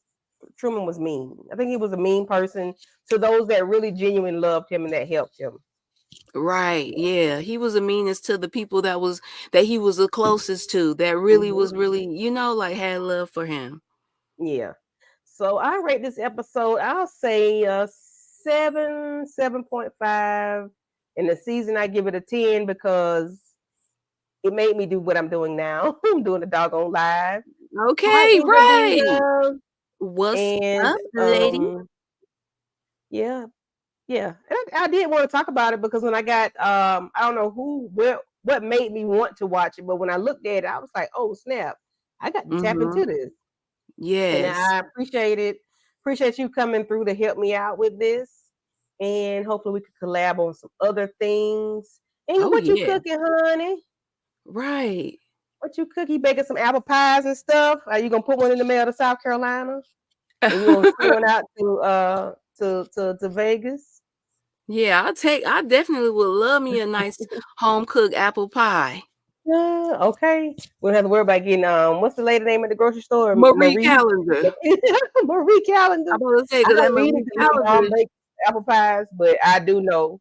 Truman was mean. I think he was a mean person to those that really genuinely loved him and that helped him. Right. Yeah. He was the meanest to the people that he was the closest to, that really hmm was really, like had love for him. Yeah. So I rate this episode, I'll say 7.5. In the season, I give it a 10, because it made me do what I'm doing now. I'm doing a doggone live Okay, partnering with right. the What's and up, lady? yeah, yeah. And I did want to talk about it, because when I got I don't know who, where what made me want to watch it. But when I looked at it, I was like, oh snap, I got to tap Mm-hmm. into this. And Yes. I appreciate it. Appreciate you coming through to help me out with this. And hopefully we could collab on some other things. And Oh what you yeah. cooking, honey? Right. What you cook? You baking some apple pies and stuff? Are you gonna put one in the mail to South Carolina? And you gonna send one out to Vegas? Yeah, I definitely would love me a nice home cooked apple pie. Okay. We don't have to worry about getting what's the lady name at the grocery store? Marie Marie. Calendar. Marie Calendar. I'm gonna say I because that don't need Marie it because my mom Calendar. makes apple pies, but I do know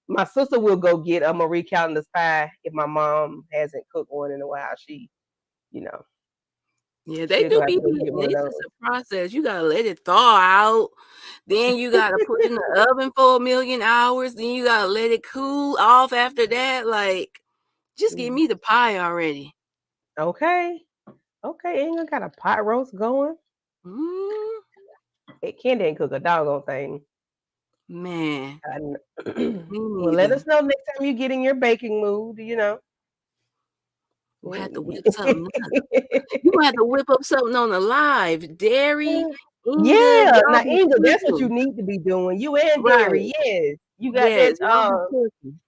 my sister will go get a Marie Calendar's pie if my mom hasn't cooked one in a while. You know, Yeah, they she'll do go out be there and get hitting. one of It's those. just a process. You gotta let it thaw out. Then you gotta put it in the oven for 1,000,000 hours. Then you gotta let it cool off after that. Like, just give Mm. me the pie already. Okay. Okay, England got a pot roast going. Mm, Candy ain't cook a doggone thing. man, me Well, let neither. us know next time you get in your baking mood. We'll have to whip something up. You gonna have to whip up something on the live. Dairy, Inga, Yeah, y'all now be Inga, that's what you cooking. need to be doing. You and Derry, Right. yes. You got Yes, that y'all be cooking.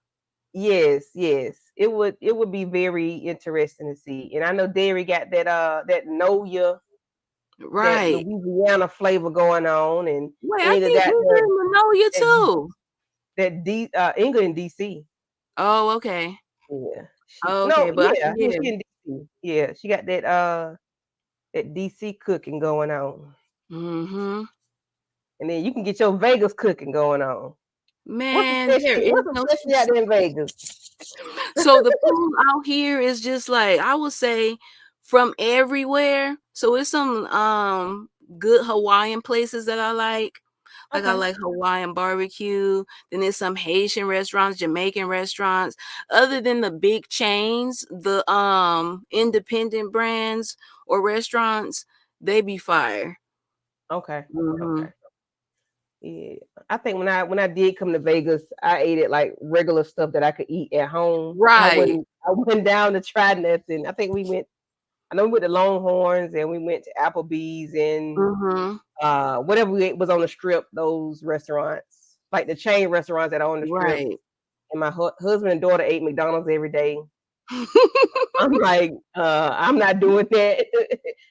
yes, yes. It would be very interesting to see. And I know Derry got that Noya, that Right. Louisiana flavor going on, and Wait, I Inga think got Inga that and Manolia that, too. that Inga in DC. Oh, okay. Yeah. Okay, but Yeah, yeah. she in DC. Yeah, she got that DC cooking going on. Mm-hmm. And then you can get your Vegas cooking going on. Man, there is What's the no specialty out there in Vegas? so the food out here is just like I would say from everywhere. So it's some good Hawaiian places that I like. Like I Okay. like Hawaiian barbecue. Then there's some Haitian restaurants, Jamaican restaurants. Other than the big chains, the independent brands or restaurants, they be fire. Okay. Hmm. Okay. Yeah. I think when I did come to Vegas, I ate it like regular stuff that I could eat at home. I Right. wouldn't I went down to try nothing. I know we went to Longhorns and we went to Applebee's and Hmm. whatever we ate was on the strip, those restaurants. Like the chain restaurants that are on the strip. Right. And my husband and daughter ate McDonald's every day. I'm like, I'm not doing that.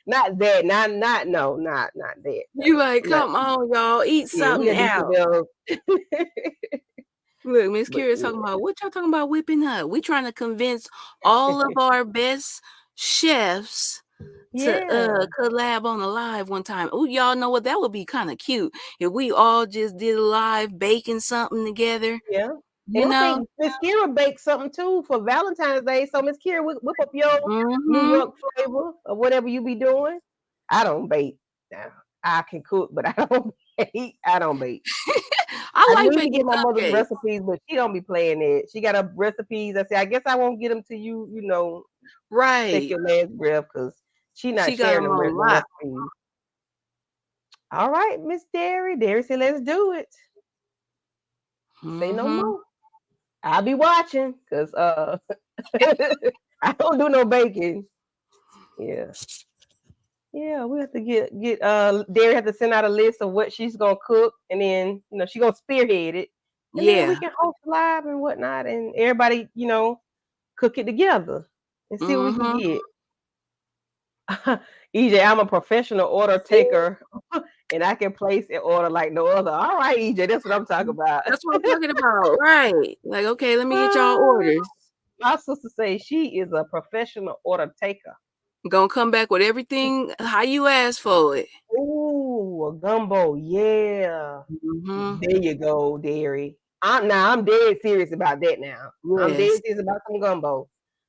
Not that. Not no, not that. No. You like, Not come on, y'all, eat yeah, we something gotta do out. something else. Look, Miss But Kira's talking yeah. about what y'all talking about whipping up. We trying to convince all of our best chefs to Yeah. collab on a live one time. Oh, y'all know what? That would be kind of cute if we all just did a live baking something together. Yeah. And You I know? think Miss Kira baked something too for Valentine's Day. So Miss Kira, whip up your New Mm-hmm. York flavor or whatever you be doing. I don't bake. Now I can cook, but I don't bake. I don't bake. I I like need to baking get my mother's cupcakes. recipes, but she don't be playing it. She got her recipes. I say, I guess I won't get them to you, take Right. your last breath because she not She got sharing them on the lock. recipes. All right, Miss Derry. Derry said, let's do it. Say no Mm-hmm. more. I'll be watching because I don't do no baking. Yeah. Yeah, we have to get Derry have to send out a list of what she's gonna cook and then she's gonna spearhead it. And then we Yeah. can host live and whatnot and everybody, cook it together and see what we can Mm-hmm. get. EJ, I'm a professional order See? taker and I can place an order like no other. All right, EJ, that's what I'm talking about. That's what I'm talking about. Right. Like, okay, let me get y'all orders. My sister says she is a professional order taker. Gonna come back with everything how you asked for it. Ooh, a gumbo, yeah. Mhm. There you go, Derry. I'm dead serious about that now. I'm dead Yes. serious about some gumbo.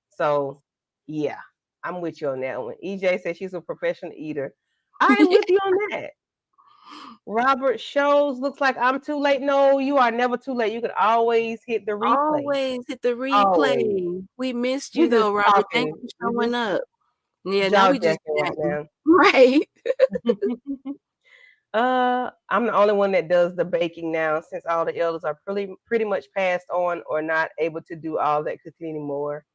So yeah, I'm with you on that one. EJ says she's a professional eater. I am with you on that. Robert shows looks like I'm too late. No, you are never too late. You could always hit the replay. Always hit the Always. replay. We missed you We just though, Robert. Thank talking. you for We showing just up. Yeah, now jaw we just jacking right chatting. now. Right. I'm the only one that does the baking now, since all the elders are pretty much passed on or not able to do all that cooking anymore.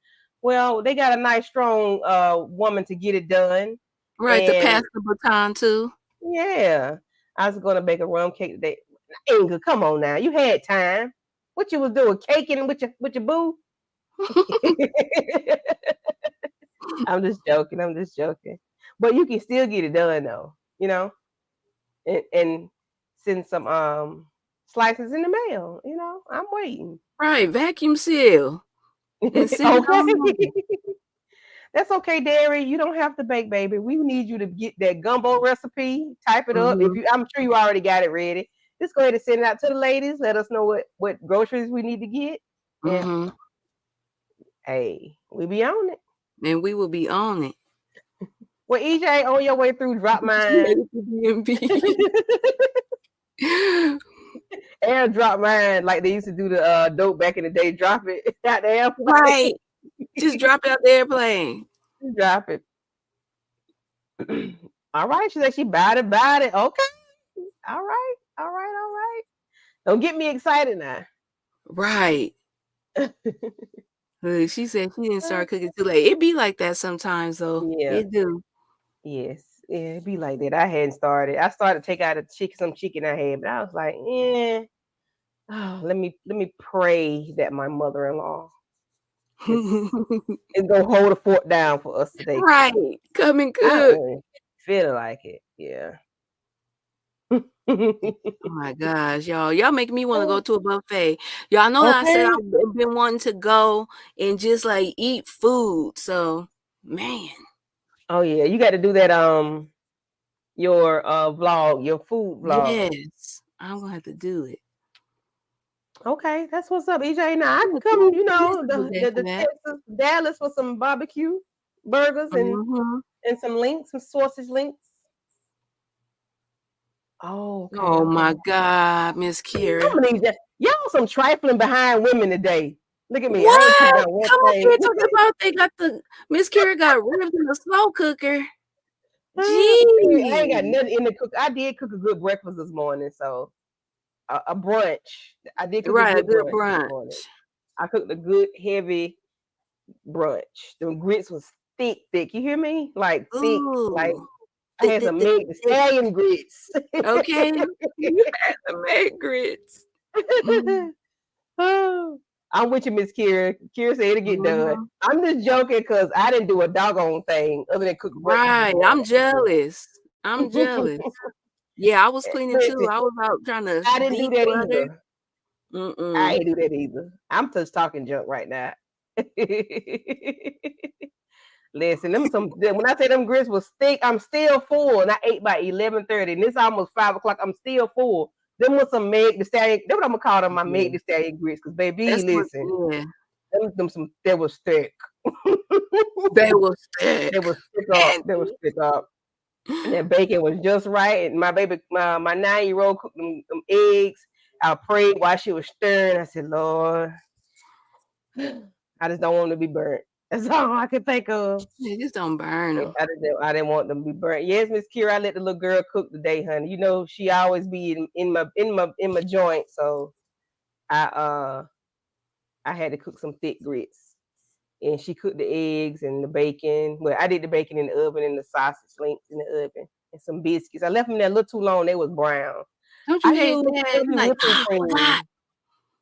Well, they got a nice strong woman to get it done, Right, to pass and the baton to. yeah, I was gonna bake a rum cake today. Inga, come on now, you had time. What you was doing, caking with your boo? I'm just joking. I'm just joking. But you can still get it done though, and send some slices in the mail. I'm waiting. Right, vacuum seal and send it Okay. on over. That's okay, Derry. You don't have to bake, baby. We need you to get that gumbo recipe. Type it up. Mhm. I'm sure you already got it ready. Just go ahead and send it out to the ladies. Let us know what groceries we need to get. And Mhm. hey, we be on it. And we will be on it. Well, EJ, on your way through, drop She mine. headed to DMV. And drop mine like they used to do the dope back in the day. Drop it out the Right. airplane. Just drop it out the airplane. Drop it. All right. She said she bought it. Okay. All right. All right. Don't get me excited now. Right. Look, she said she didn't start cooking too late. It be like that sometimes though. Yeah. It do. Yes. Yeah, it be like that. I hadn't started. I started to take out some chicken I had, but I was like, oh, let me pray that my mother-in-law is gonna hold the fort down for us today. Right. Come and I cook. don't feel like it. Yeah. Oh my gosh, y'all. Y'all make me want to go to a buffet. Y'all know that I said Okay. I've been wanting to go and just like eat food. So, man. Oh yeah, you got to do that. Your vlog, your food vlog. Yes. I'm gonna have to do it. Okay, that's what's up, EJ. Now I can Yeah, come. today's a good day The for that. Texas Dallas for some barbecue burgers Mhm. and some links, some sausage links. Oh, okay, Oh okay. my God, Miss Kira. Some of these, y'all some trifling behind women today. Look at me. I ain't cooked What? not one Come up thing. here talking about they got the Miss Kira got ribs in the slow cooker. See, I ain't got Gee. nothing in the cook. I did cook a good breakfast this morning, so a brunch. I did cook a Right, a good good brunch this brunch. morning. I cooked a good heavy brunch. The grits was thick, thick. You hear me? Like thick. Like Ooh. I Thick, had thick, some thick, Meg the thick. Stallion grits. Okay. You had the mad grits. Mm. Oh, I'm with you, Miss Kira. Kira said it'll get done. Mhm. I'm just joking because I didn't do a doggone thing other than cook breakfast this Right. I'm jealous. I'm morning. jealous. Yeah, I was cleaning too. Listen, I was out trying to I didn't do that declutter. either. I Mm-mm. ain't do that either. I'm just talking junk right now. Listen, when I say them grits was thick, I'm still full, and I ate by 11:30, and it's almost 5 o'clock. I'm still full. Them was some Meg the Stallion. That's what I'm gonna call them, my Yeah. Meg the Stallion grits. Cause baby, That's what, listen, yeah. them some they was thick. They was thick. They was thick up. And They was thick up. And that bacon was just right. And my 9-year-old cooked them eggs. I prayed while she was stirring. I said, Lord, I just don't want them to be burnt. That's all I could think of. they just don't burn them. I didn't want them to be burnt. Yes, Miss Kira, I let the little girl cook today, honey. You know she always be in my joint, so I I had to cook some thick grits, and she cooked the eggs and the bacon. Well, I did the bacon in the oven and the sausage links in the oven and some biscuits. I left them there a little too long. They was brown. Don't you I hate used that? heavy Like, whipping oh, I forgot cream.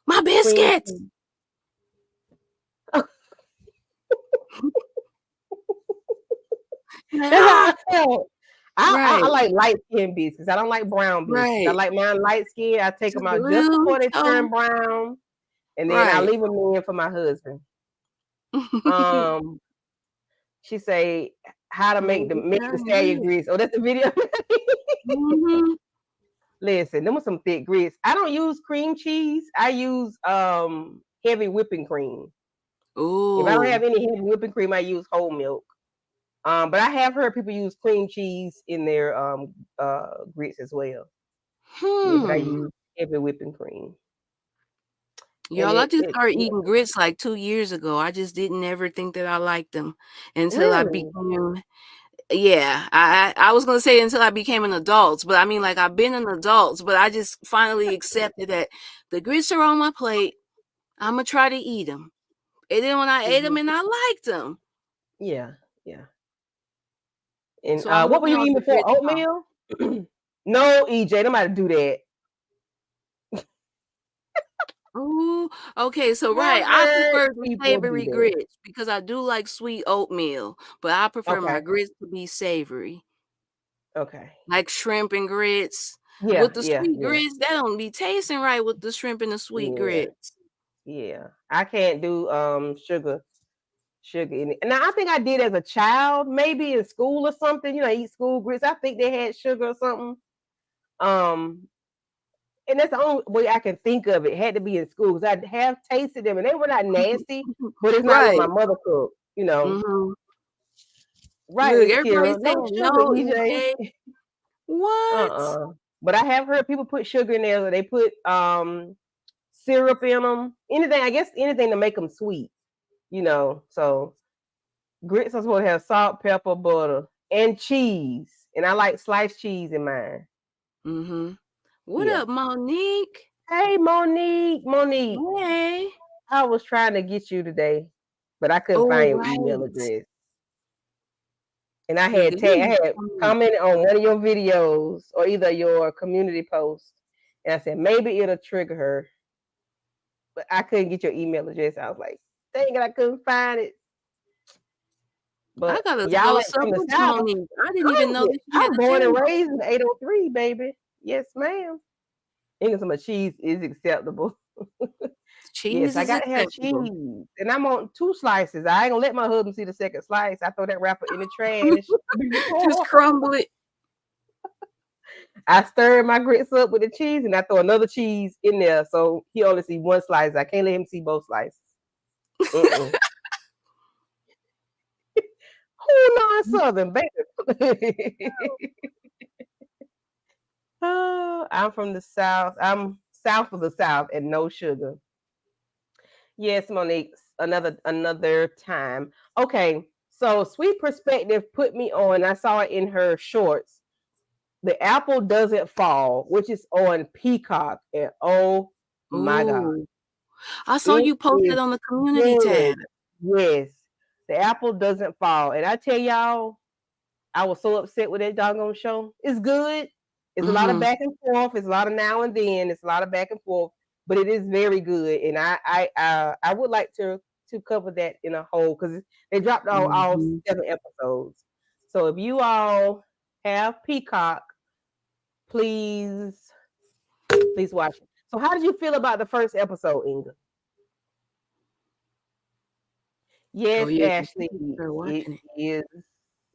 my Cream biscuits. cheese. Like, That's how ah, I felt. I right, like light skin biscuits. I don't like brown biscuits. I right. like mine light skin. I take them Just a out just little before they turn toe. brown, and then I Right. leave them in for my husband. Um, she say how to Make the make the Italian stallion grits. grits. Oh, that's the video. Mhm. Listen, them are some thick grits. I don't use cream cheese. I use heavy whipping cream. If I don't Ooh. have any heavy whipping cream, I use whole milk. But I have heard people use cream cheese in their grits as well. Yeah, but I Hmm. use heavy whipping cream, and Y'all, I it just it started yeah. eating grits like 2 years ago. I just didn't ever think that I liked them until I Really. became Yeah, I was gonna say until I became an adult, but I mean, like, I've been an adult, but I just finally accepted that the grits are on my plate. I'm gonna try to eat them, and then when I ate them and I liked them, Yeah, yeah. And so I'm what were working you on eating the before? grits now. Oatmeal? No, EJ, nobody do that. Ooh, okay, so right, I Never prefer the people do savory that. grits because I do like sweet oatmeal, but I prefer my Okay, grits to be savory, okay. like shrimp and grits. Yeah, With the yeah, sweet yeah, grits, that don't be tasting right with the shrimp and the sweet yeah, grits. yeah. I can't do sugar in it. Now I think I did as a child, maybe in school or something. You know, eat school grits. I think they had sugar or something. Um, and that's the only way I can think of it. It had to be in school because I have tasted them and they were not nasty, but it's not what my Right. mother cooked. You know, Mhm. right, Look, Miss everybody's Kira? No saying, sugar, "No, EJ. EJ." What? But I have heard people put sugar in there. Or they put syrup in them. Anything, I guess, anything to make them sweet. You know, so grits are supposed to have salt, pepper, butter, and cheese. And I like sliced cheese in mine. Mhm. What Yeah. up, Monique? Hey, Monique. Monique, Hey. I was trying to get you today, but I couldn't Oh, find your email right. address. And I Look had at you. I had commented on one of your videos or either your community post, and I said maybe it'll trigger her, but I couldn't get your email address. I was like, dang it, I couldn't find it. I But gotta y'all go like from sup the with south. Monique. I didn't even Thank know you. that she had I'm a born and channel. raised in 803, baby. Yes, ma'am. Eating some cheese is acceptable. Yes, Cheese I is gotta have acceptable. cheese. And I'm on 2 slices. I ain't gonna let my husband see the second slice. I throw that wrapper in the trash Just before. crumble it. I stir my grits up with the cheese and I throw another cheese in there. So he only see one slice. I can't let him see both slices. Mm-mm. Who non-southern, baby? Oh, I'm from the south. I'm south of the south and no sugar. Yes, Monique. Another time. Okay, so Sweet Perspective put me on. I saw it in her shorts. The apple doesn't fall, which is on Peacock, and oh my god, Ooh. I saw it you posted is on the community tab. good. Yes, the apple doesn't fall, and I tell y'all, I was so upset with that doggone show. It's good. It's a lot of Mhm. back and forth. It's a lot of now and then. It's a lot of back and forth, but it is very good. And I would like to cover that in a whole because they dropped all Mhm. 7 episodes. So if you all have Peacock, please please watch it. So how did you feel about the first episode, Inga? Oh Yes, yeah, you Ashley, need to start it watching it. is.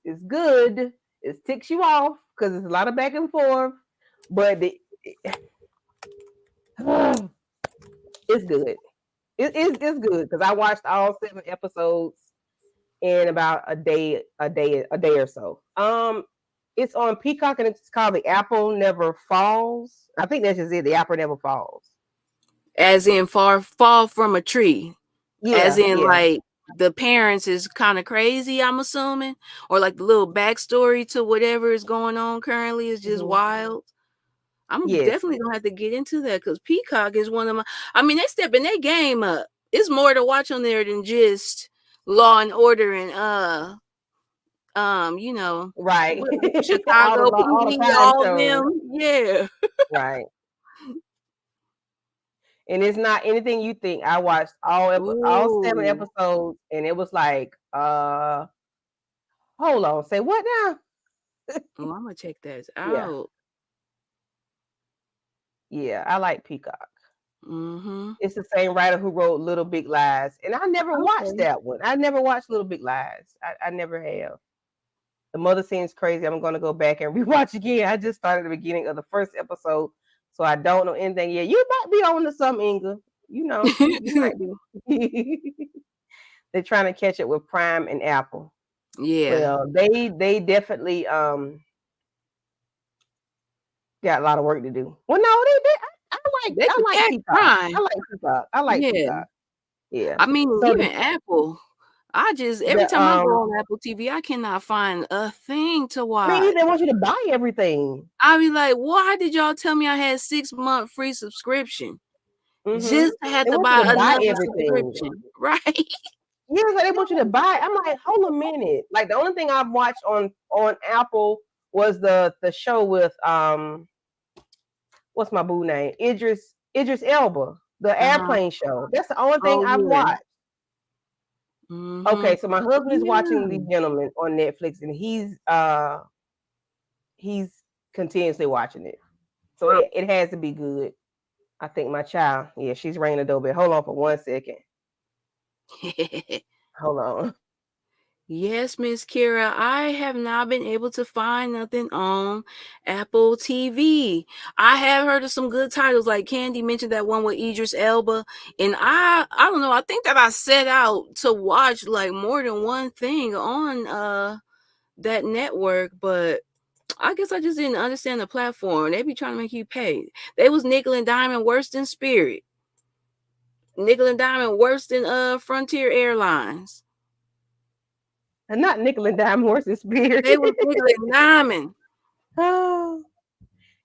It's good. It ticks you off because it's a lot of back and forth, but it's good. It's good because I watched all 7 episodes in about a day or so. It's on Peacock and it's called The Apple Never Falls. I think that's just it. The Apple Never Falls. As in fall from a tree. As Yeah, in, yeah, like, the parents is kinda crazy, I'm assuming? Or, like, the little backstory to whatever is going on currently is just hmm wild? I'm yes, definitely gonna have to get into that because Peacock is one of my I mean, they stepping their game up. It's more to watch on there than just Law& and Order and, you know, right. what all Chicago all the PD, crime all shows, them. Yeah. right? And it's not anything you think. I watched all 7 Ooh. episodes, and it was like, hold on, say what now? Oh, Imma check that Yeah, out. yeah, I like Peacock. Mhm. It's the same writer who wrote Little Big Lies, and I never watched Okay. that one. I never watched Little Big Lies. I never have. The mother seems crazy. I'm gonna go back and rewatch again. I just started the beginning of the first episode, so I don't know anything yet. You might be on to something, Inga. You know, you might be. They're trying to catch it with Prime and Apple. Yeah. Well, they definitely got a lot of work to do. Well, no, they did. They I could like catch Peacock. crime. I like Peacock. Yeah. Yeah. I mean, So even Apple. I just every The time I go on Apple TV, I cannot find a thing to watch. they want you to buy everything. I be like, why did y'all tell me I had 6-month free subscription? Mm-hmm. Just to have They to want you buy to buy another everything. subscription, right? Yeah, so they want you to buy. I'm like, hold a minute. Like the only thing I've watched on Apple was the show with what's my boo name? Idris Elba, the Uh-huh. airplane show. That's the only thing Oh I've yeah. watched. Mm-hmm. Okay, so my husband is watching Yeah. The Gentleman on Netflix, and he's continuously watching it. So it has to be good. I think my child, yeah, she's ringing the doorbell. Hold on for 1 second. Hold on. Yes, Miss Kira, I have not been able to find nothing on Apple TV. I have heard of some good titles, like Candy mentioned that one with Idris Elba, and I don't know. I think that I set out to watch like more than one thing on that network, but I guess I just didn't understand the platform. They be trying to make you pay. They was nickel and diamond worse than Spirit, nickel and diamond worse than Frontier Airlines. And not nickel and dime horses spirit. They was nickel and diamond. Oh,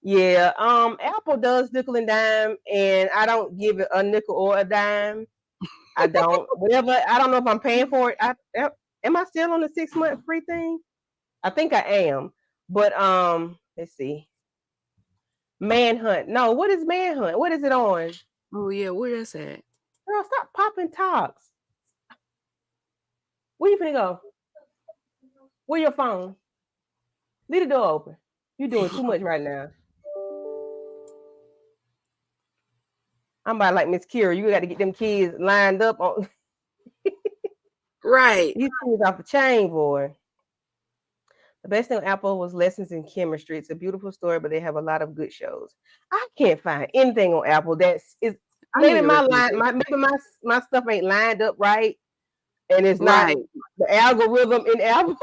yeah. Apple does nickel and dime, and I don't give it a nickel or a dime. I don't. Whatever. I don't know if I'm paying for it. Am I still on the 6-month free thing? I think I am. But let's see. Manhunt. No, what is Manhunt? What is it on? Oh yeah, where that's at? Girl, stop popping talks. Where you finna go? Where your phone? Leave the door open. You're doing too much right now. I'm about like Miss Kira. You got to get them kids lined up on Right. these kids off the chain, boy. The best thing on Apple was Lessons in Chemistry. It's a beautiful story, but they have a lot of good shows. I can't find anything on Apple that's is I need maybe a my line, recommendation. maybe my stuff ain't lined up right, and it's not Right. the algorithm in Apple.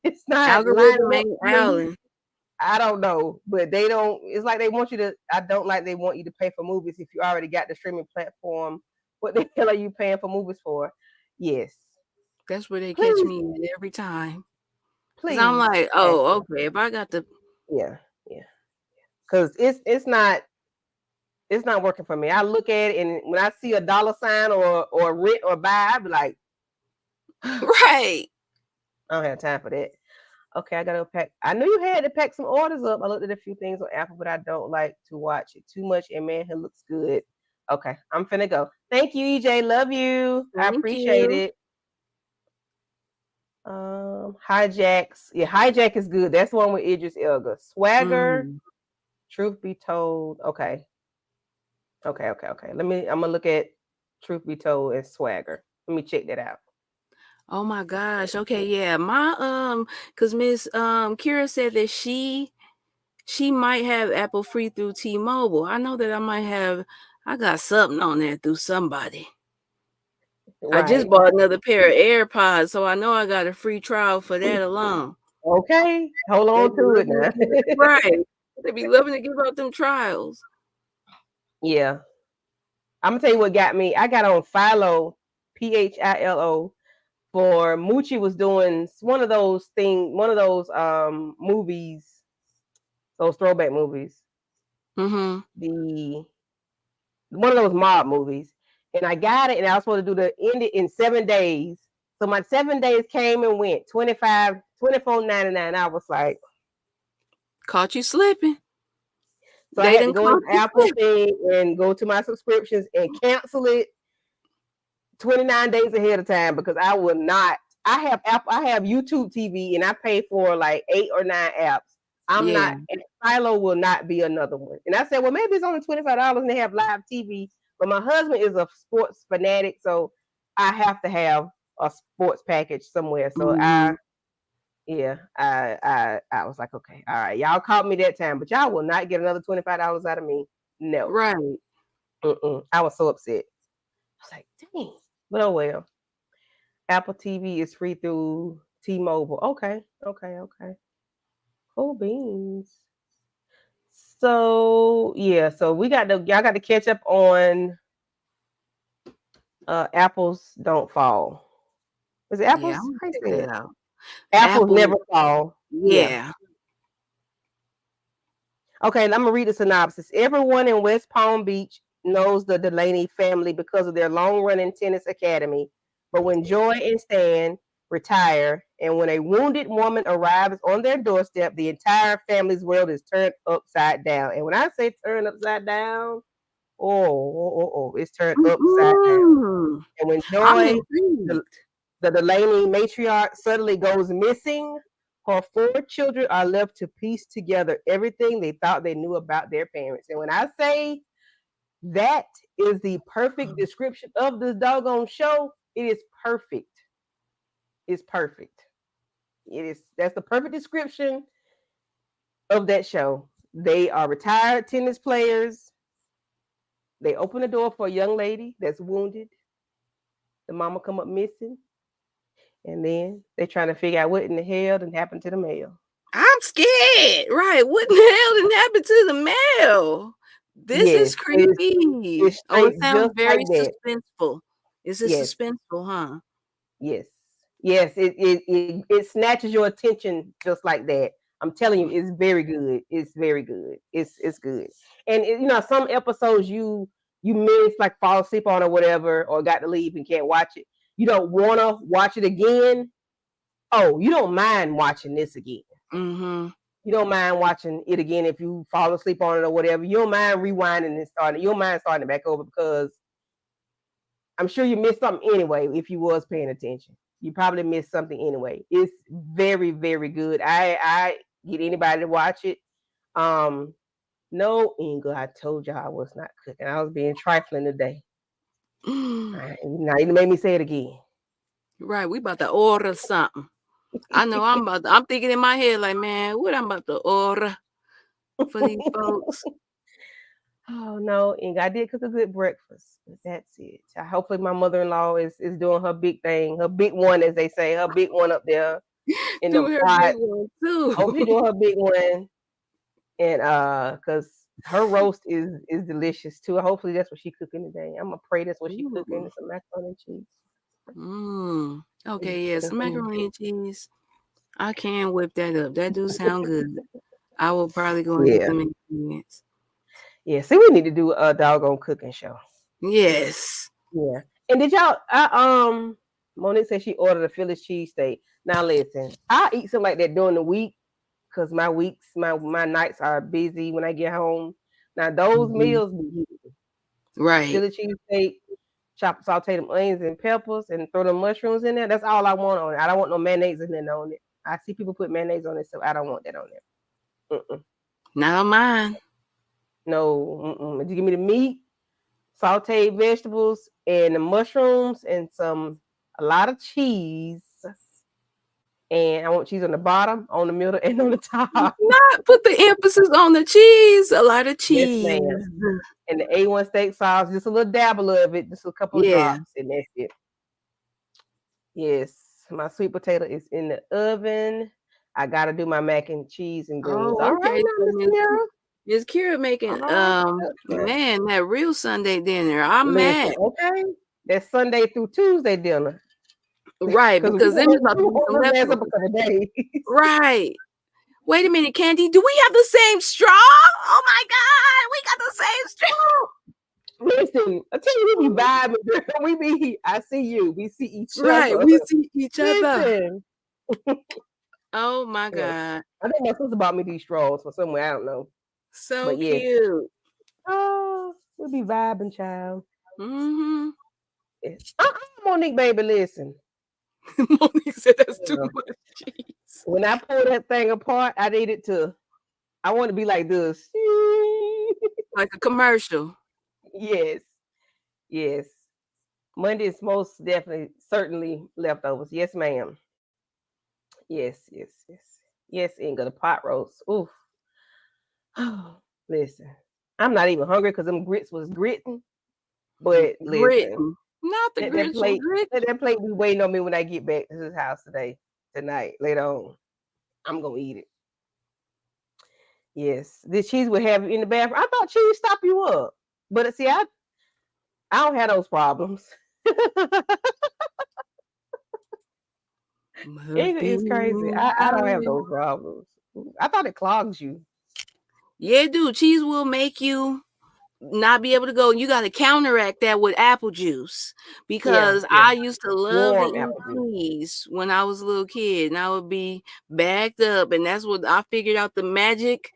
It's not lining Algorithm up ain't for me. Allen. I don't know, but they don't. It's like they want you to. I don't like they want you to pay for movies if you already got the streaming platform. What the hell are you paying for movies for? Yes, That's where they catch please, me at every time. Cause I'm please. like, Ask oh, them. okay. If I got the Yeah, yeah. Because it's not working for me. I look at it, and when I see a dollar sign or rent or buy, I be like, right. I don't have time for that. Okay, I gotta pack. I knew you had to pack some orders up. I looked at a few things on Apple, but I don't like to watch it too much. And man, it looks good. Okay, I'm finna go. Thank you, EJ. Love you. I Thank appreciate you. it. Hijacks. Yeah, hijack is good. That's the one with Idris Elga. Swagger. Mm. Truth be told. Okay. Okay. I'm gonna look at Truth Be Told and Swagger. Let me check that out. Oh my gosh. Okay, yeah. My cause Miss Kira said that she might have Apple free through T-Mobile. I know that I got something on there through somebody. I just Right. bought another pair of AirPods, so I know I got a free trial for that alone. Okay. Hold They on be to it loving to now. give it right. They be loving to give out them trials. Yeah. I'm gonna tell you what got me. I got on Philo, Philo, for Moochie was doing one of those movies, those throwback movies. Mm-hmm. The one of those mob movies. And I got it, and I was supposed to do the end it in 7 days. So my 7 days came and went, 24.99. I was like, Caught you slipping. so I They had to didn't go in caught the you Apple slipping. thing and go to my subscriptions and cancel it 29 days ahead of time because I will not. I have YouTube TV and I pay for like 8 or 9 apps. I'm Yeah. not, and Philo will not be another one. And I said, well, maybe it's only $25 and they have live TV. But my husband is a sports fanatic, so I have to have a sports package somewhere. So Mm-hmm. I was like, okay, all right, y'all caught me that time, but y'all will not get another $25 out of me. No, Right. I was so upset. I was like, dang, but oh well. Apple TV is free through T-Mobile. Okay. Cool beans. So yeah, so y'all got to catch up on Apples Don't Fall. Was it Yeah, apples? I'm gonna How you check say that it? out. Apples Apple. never fall. Yeah. Yeah. Okay, I'm gonna read the synopsis. Everyone in West Palm Beach knows the Delaney family because of their long-running tennis academy. But when Joy and Stan retire, and when a wounded woman arrives on their doorstep, the entire family's world is turned upside down. And when I say turned upside down, it's turned upside down. Mm-mm. And when I'm Joy, the, intrigued. the Delaney matriarch, suddenly goes missing, her four children are left to piece together everything they thought they knew about their parents. And when I say that is the perfect description of this doggone show, it is perfect. It's perfect. That's the perfect description of that show. They are retired tennis players. They open the door for a young lady that's wounded. The mama come up missing. And then they're trying to figure out what in the hell done happened to the male. I'm scared. Right. What in the hell didn't happen to the male? This is Yes, creepy. it's Oh, it straight sounds just like very that. suspenseful. Is it Yes, suspenseful, huh? yes, yes. It snatches your attention just like that. I'm telling you, it's very good. It's very good. It's good. And some episodes you miss, like fall asleep on or whatever, or got to leave and can't watch it. You don't want to watch it again. Oh, you don't mind watching this again. Mm-hmm. You don't mind watching it again if you fall asleep on it or whatever. You don't mind rewinding and starting. You don't mind starting it back over because I'm sure you missed something anyway if you was paying attention. You probably missed something anyway. It's very, very good. I get anybody to watch it. No, Inga, I told y'all I was not cooking. I was being trifling today. Now you made me say it again. Right. We about to order something. I know I'm thinking in my head, like, man, what I'm about to order for these folks. Oh no, Inga, I did cook a good breakfast. But that's it. Hopefully my mother-in-law is doing her big thing, her big one, as they say, her big one up there in the Do her pot. big one too. Hope she's doing her big one. And because her roast is delicious too. Hopefully that's what she's cooking today. I'm gonna pray that's what she's cooking. Ooh. Some macaroni and cheese. Okay, yeah, some macaroni and cheese. I can whip that up. That do sound good. I will probably go and get Yeah, them ingredients. yeah. See, we need to do a doggone cooking show. Yes. Yeah. And did y'all? Monique said she ordered a Philly cheesesteak. Now listen, I eat something like that during the week because my nights are busy when I get home. Now those Mhm. meals be Right. Philly cheesesteak, saute them onions and peppers, and throw the mushrooms in there. That's all I want on it. I don't want no mayonnaise in there on it. I see people put mayonnaise on it, so I don't want that on there. Not on mine. No, If you give me the meat, sauteed vegetables, and the mushrooms, and a lot of cheese, and I want cheese on the bottom, on the middle, and on the top. Not put the emphasis on the cheese. A lot of Yes, cheese. ma'am. And the A1 steak sauce, just a little dabble of it, just a couple of Yeah. drops, and that's it. Yes, my sweet potato is in the oven. I gotta do my mac and cheese and greens. Oh, All right, okay. now, So Miss Sierra. Miss Kira making All right. man, that real Sunday dinner. I'm Listen, mad. okay. That's Sunday through Tuesday dinner. Right, Because we because then there's about to be some won't last up a leftovers. couple of days. Right. Wait a minute, Candy. Do we have the same straw? Oh my God, we got the same straw. Listen, I tell you, we be vibing. I see you. We see each Right, other. we see each other. Listen. Oh my Yeah. God, I think my sister bought me these straws for somewhere. I don't know. so But yes. cute. Oh, we be vibing, child. Mm-hmm. Yes. Monique, baby, listen. Monique said that's too Yeah. much cheese. When I pull that thing apart, I want to be like this. Like a commercial. Yes. Yes. Monday is most definitely, certainly leftovers. Yes, ma'am. Yes, yes, yes. Yes, Inga, the pot roast. Oof. Listen, I'm not even hungry because them grits was gritting. But listen, Gritting. Not the let that grits was plate, grit. let that plate be waiting on me when I get back to his house tonight, later on. I'm gonna eat it. Yes, the cheese would have you in the bathroom. I thought cheese stop you up, but see, I don't have those problems. It's crazy. I don't have those problems. I thought it clogs you. Yeah, dude. Cheese will make you not be able to go. You got to counteract that with apple juice Yeah, because yeah. I used to love to Warm eat apple juice. cheese when I was a little kid, and I would be backed up, and that's what I figured out the magic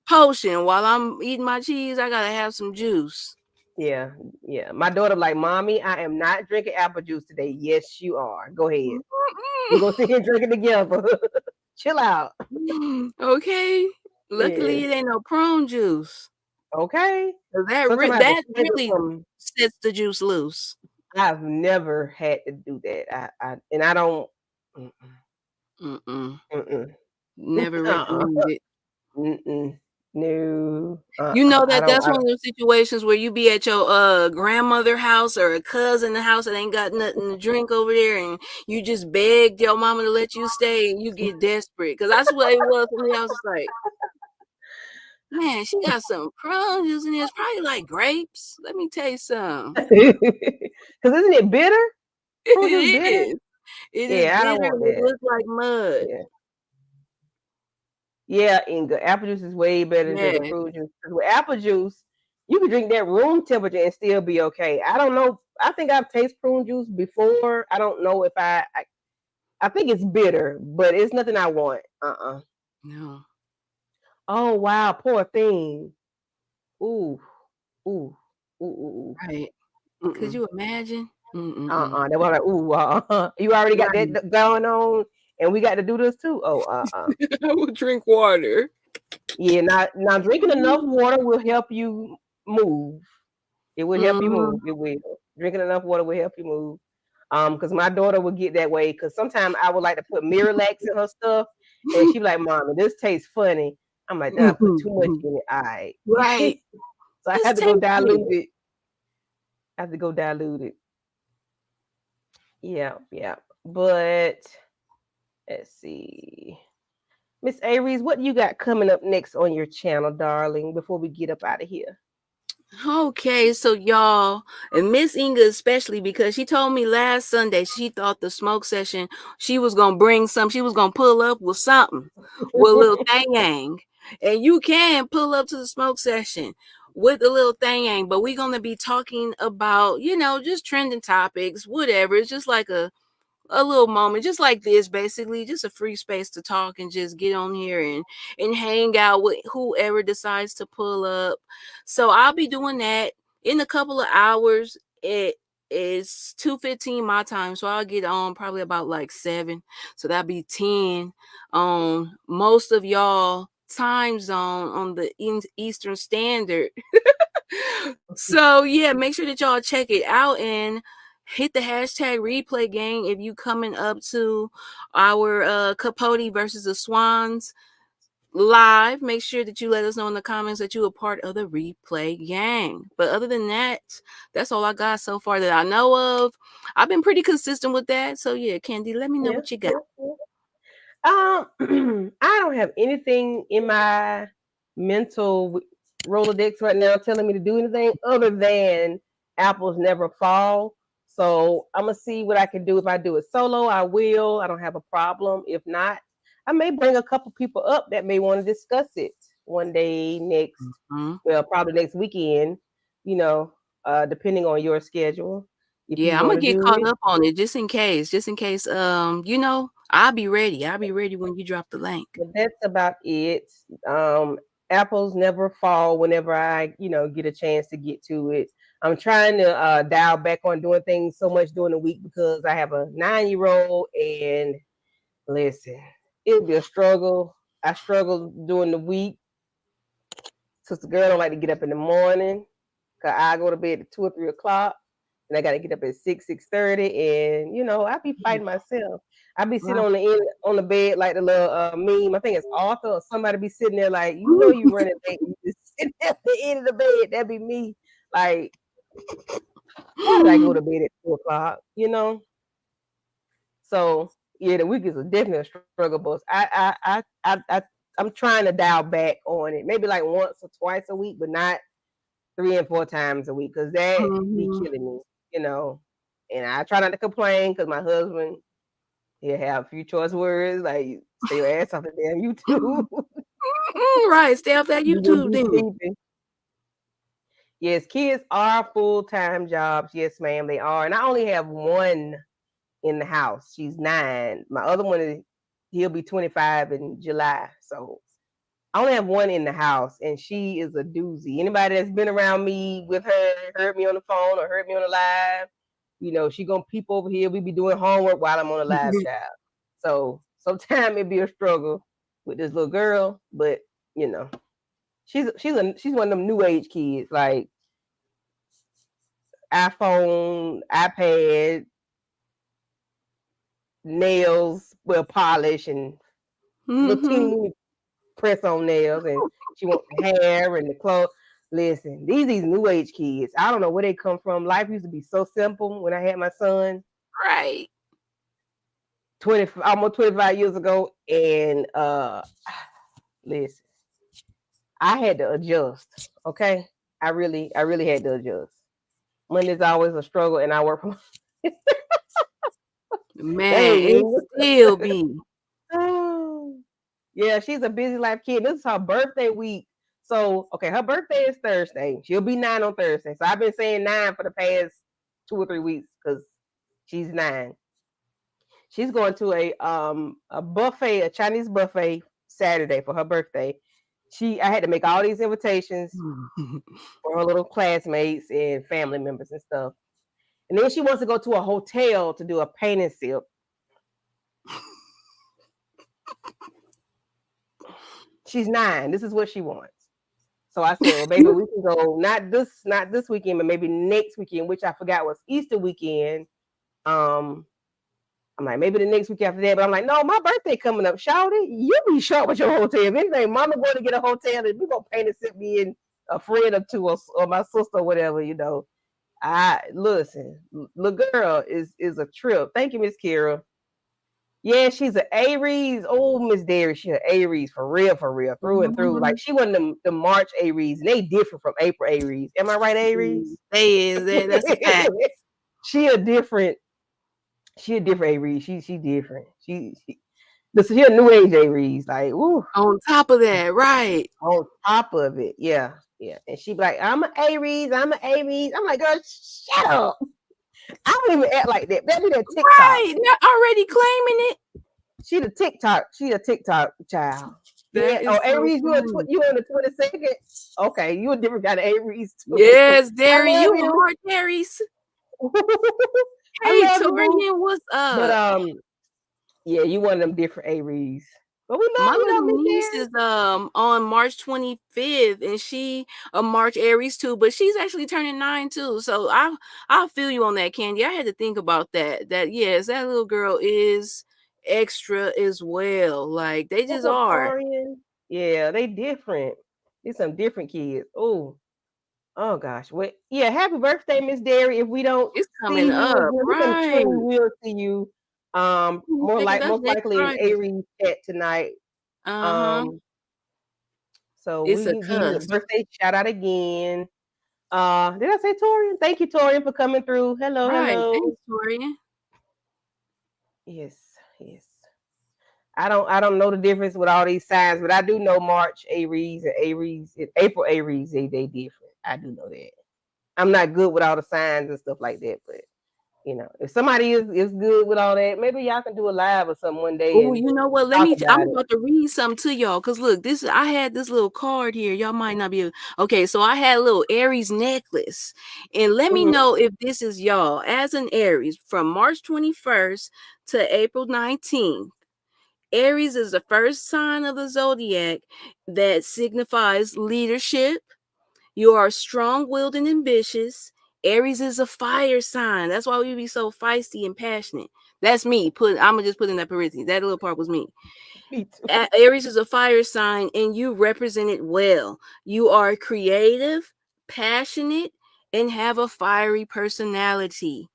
potion. While I'm eating my cheese, I gotta have some juice. Yeah, yeah. My daughter like, mommy, I am not drinking apple juice today. Yes, you are. Go ahead. We're gonna sit here and drink it together. Chill out. Okay. Yeah. Luckily, it ain't no prune juice. Okay. 'Cause Sometimes I have to that sprinkle really some. sets the juice loose. I've never had to do that. I don't. Mm-mm, Mm-mm. mm-mm, Never uh-uh, recommend it. mm-mm, no. You know I that don't. that's one of those situations where you be at your grandmother house or a cousin house that ain't got nothing to drink over there, and you just begged your mama to let you stay, and you get desperate because that's what it was for me. I was just like, man, she got some prune juice in there. It's probably like grapes. Let me tell you something. Because isn't it bitter? Prune juice It bitter? is. It is Yeah, I don't bitter want and it that. looks like mud. Yeah. Yeah, and the apple juice is way better than drinking Yeah. fruit juice. 'Cause with apple juice, you can drink that room temperature and still be okay. I don't know. I think I've tasted prune juice before. I don't know if I think it's bitter, but it's nothing I want. No. Oh wow, poor thing. Ooh, ooh, ooh, ooh, Right. ooh. Could you imagine? Mm-mm-mm. That was like, ooh, you already got Right. that going on, and we got to do this too. Oh, I will drink water. yeah. Now drinking enough water will help you move. It would help you Mm-hmm. move. It will. Drinking enough water will help you move. Because my daughter would get that way. Because sometimes I would like to put Miralax in her stuff, and she be like, "Mommy, this tastes funny." I'm like, "Then I put too much in it." All right. Right. So I Just had to go taste dilute it. it. I have to go dilute it. Yeah, yeah. But let's see. Miss Aries, what you got coming up next on your channel, darling, before we get up out of here? Okay, so y'all, and Miss Inga especially because she told me last Sunday she thought the smoke session she was gonna bring some, she was gonna pull up with something, with a little thing, and you can pull up to the smoke session with a little thing, but we're gonna be talking about just trending topics, whatever. It's just like a little moment just like this, basically just a free space to talk and just get on here and hang out with whoever decides to pull up. So I'll be doing that in a couple of hours. It is 2:15 my time, so I'll get on probably about like 7, so that'll be 10 on most of y'all time zone on the Eastern Standard. So yeah, make sure that y'all check it out and hit the hashtag replay gang if you coming up to our Capote versus the Swans live. Make sure that you let us know in the comments that you are part of the replay gang. But other than that, that's all I got so far that I know of. I've been pretty consistent with that. So yeah, Candy, let me know Yeah, what you got. yeah, yeah. I don't have anything in my mental Rolodex right now telling me to do anything other than apples never fall. So I'm gonna see what I can do. If I do it solo, I will. I don't have a problem. If not, I may bring a couple people up that may want to discuss it one day next. Mhm. Well, probably next weekend. You know, depending on your schedule. If you Yeah, I'm want gonna to get do caught it. up on it just in case. Just in case. I'll be ready. I'll be ready when you drop the link. But that's about it. Um, Apples never fall whenever I, get a chance to get to it. I'm trying to dial back on doing things so much during the week because I have a 9-year-old, and listen, it'll be a struggle. I struggle during the week because the girl don't like to get up in the morning. Cause I go to bed at 2 or 3 o'clock, and I got to get up at 6:30, and I be fighting myself. I be sitting Wow. on the bed like the little meme. I think it's Arthur or somebody be sitting there like you running late. You just sitting at the end of the bed. That'd be me. Like, why did I go to bed at 2 o'clock? So yeah, the week is definitely a struggle, but I'm trying to dial back on it. Maybe like once or twice a week, but not 3 and 4 times a week because that be Mhm. killing me. And I try not to complain because my husband You have a few choice words like stay your ass off the damn YouTube. Right, stay off that You will YouTube be then. sleeping. Yes, kids are full-time jobs. Yes, ma'am, they are. And I only have one in the house. She's 9. My other one is he'll be 25 in July. So I only have one in the house, and she is a doozy. Anybody that's been around me with her, heard me on the phone or heard me on the live, she gonna peep over here. We be doing homework while I'm on the live, child. So sometimes it be a struggle with this little girl, but you know, she's one of them new age kids, like iPhone, iPad, nails, well, polish, and little Mm-hmm. teeny press on nails, and she want the hair and the clothes. Listen, these new age kids, I don't know where they come from. Life used to be so simple when I had my son Right. almost 25 years ago, and listen, I had to adjust. Okay, I really had to adjust. Money's always a struggle, and I work from. Man, Hey, it still be. yeah, she's a busy life kid. This is her birthday week. So, okay, her birthday is Thursday. She'll be 9 on Thursday. So I've been saying 9 for the past 2 or 3 weeks because she's 9. She's going to a buffet, a Chinese buffet Saturday for her birthday. I had to make all these invitations for her little classmates and family members and stuff. And then she wants to go to a hotel to do a paint and sip. She's 9. This is what she wants. So I said, well, baby, we can go not this weekend, but maybe next weekend, which I forgot was Easter weekend. I'm like, maybe the next week after that. But I'm like, no, my birthday coming up. Shawty, you be short with your hotel. If anything, mama going to get a hotel and we gonna paint and sit me in a friend or two or my sister or whatever, I listen, little girl is a trip. Thank you, Miss Kira. Yeah, she's an Aries. Oh, Miss Derry, she an Aries for real, through and through. Like Mhm. she wasn't the March Aries, and they different from April Aries. Am I right, Aries? That's a fact. she a different, she a different Aries. She different. Listen, she a new age Aries. Like, ooh, On top of that, right. on top of it, yeah, yeah. And she be like, I'm an Aries. I'm an Aries. I'm like, girl, shut up. I don't even act like that. That be that TikTok. Right. Not already claiming it. She the TikTok. She a TikTok child. Yeah. That Oh, is so Aries, funny. you on the 22nd? Okay, you a different kind of Aries too. Yes, I Derry, love you and you. Mark Aries. I Hey, love you, boo. Torian, what's But up? yeah, you one of them different Aries. But we My love you though, little Miss niece Derry. is on March 25th, and she a March Aries too, but she's actually turning 9 too. So I'll feel you on that, Candy. I had to think about that. That yes, that little girl is extra as well. Like they What's just up, are. Torian? Yeah, they different. These some different kids. Oh gosh. Well, yeah, happy birthday, Miss Derry. If we don't It's coming see you up, again, which I'm sure right? we will see you. That's Most next likely in Friday. Aries chat tonight. Uh-huh. Um, so It's we a can give you a cusp. birthday shout out again. Did I say Torian? Thank you, Torian, for coming through. Hello, Right. hello. Thanks, Torian. Yes, yes. I don't know the difference with all these signs, but I do know March Aries and April Aries, they different. I do know that. I'm not good with all the signs and stuff like that, but if somebody is good with all that, maybe y'all can do a live or something one day Oh, and you know what? talk I'm about it. about to read something to y'all. Cause look, I had this little card here. Y'all might not be okay. So I had a little Aries necklace. And let me Mhm. know if this is y'all. As an Aries, from March 21st to April 19th. Aries is the first sign of the zodiac that signifies leadership. You are strong-willed and ambitious. Aries is a fire sign. That's why we be so feisty and passionate. That's me. I'm gonna just put in that parentheses. That little part was me. Me too. Aries is a fire sign, and you represent it well. You are creative, passionate, and have a fiery personality.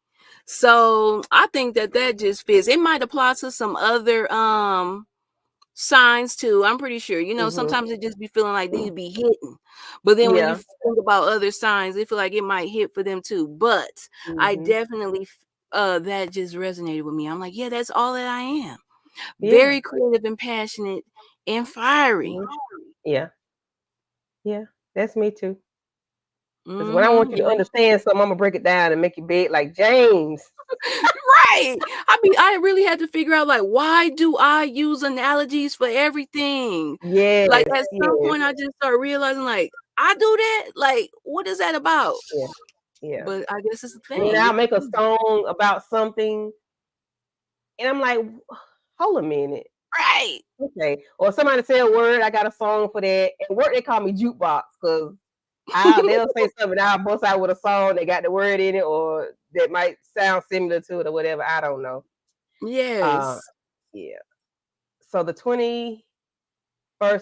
So I think that just fits. It might apply to some other signs too. I'm pretty sure. Mhm. Sometimes it just be feeling like these be hitting. But then when you Yeah. think about other signs, they feel like it might hit for them too. But I Mhm. definitely that just resonated with me. I'm like, yeah, that's all that I am. Yeah. Very creative and passionate and fiery. Mhm. Yeah. Yeah. That's me too. Because when I want you to Mm-hmm. understand something, I'm gonna break it down and make it big like James. Right. I mean, I really had to figure out like why do I use analogies for everything? Yes, Like at some yes, point I just started realizing like I do that? Like what is that about? yeah, yeah. But I guess it's a And then thing. I'll It's a make a thing. song about something, and I'm like, hold a minute. Right. Okay. Or somebody say a word, I got a song for that. At work they call me jukebox because they'll say something, I'll bust out with a song that got the word in it or that might sound similar to it or whatever. I don't know. Uh Yes. yeah. So the 21st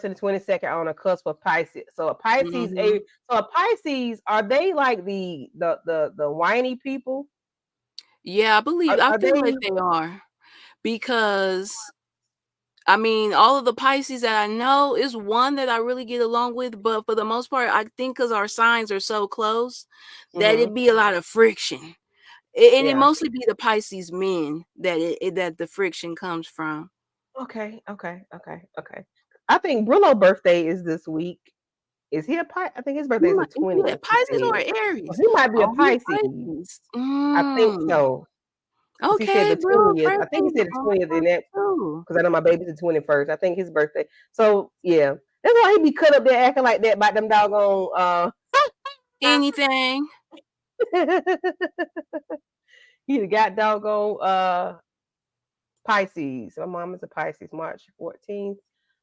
and the 22nd on the cusp of Pisces. So Mm-hmm. a Pisces, are they like the whiny people? Yeah, I Are feel they like they are. Because I mean, all of the Pisces that I know is one that I really get along with, but for the most part, I think because our signs are so close that mm-hmm. it be a lot of friction. And it Yeah. mostly be the Pisces men that that the friction comes from. Okay, okay, okay, okay. I think Brillo's birthday is this week. Is he a Pisces? I think his birthday is the Is he a 20th, he Pisces or said. Oh, Aries? he might be a Oh, he a Pisces. Pisces. I think so. Because he said Okay, the bro, 20th. I think he birthday said the on 20th in that too. because I know my baby's the 21st. I think his birthday. So yeah. That's why he be cut up there acting like that about them doggone Anything. he got doggone Pisces. My mom is a Pisces, March 14th.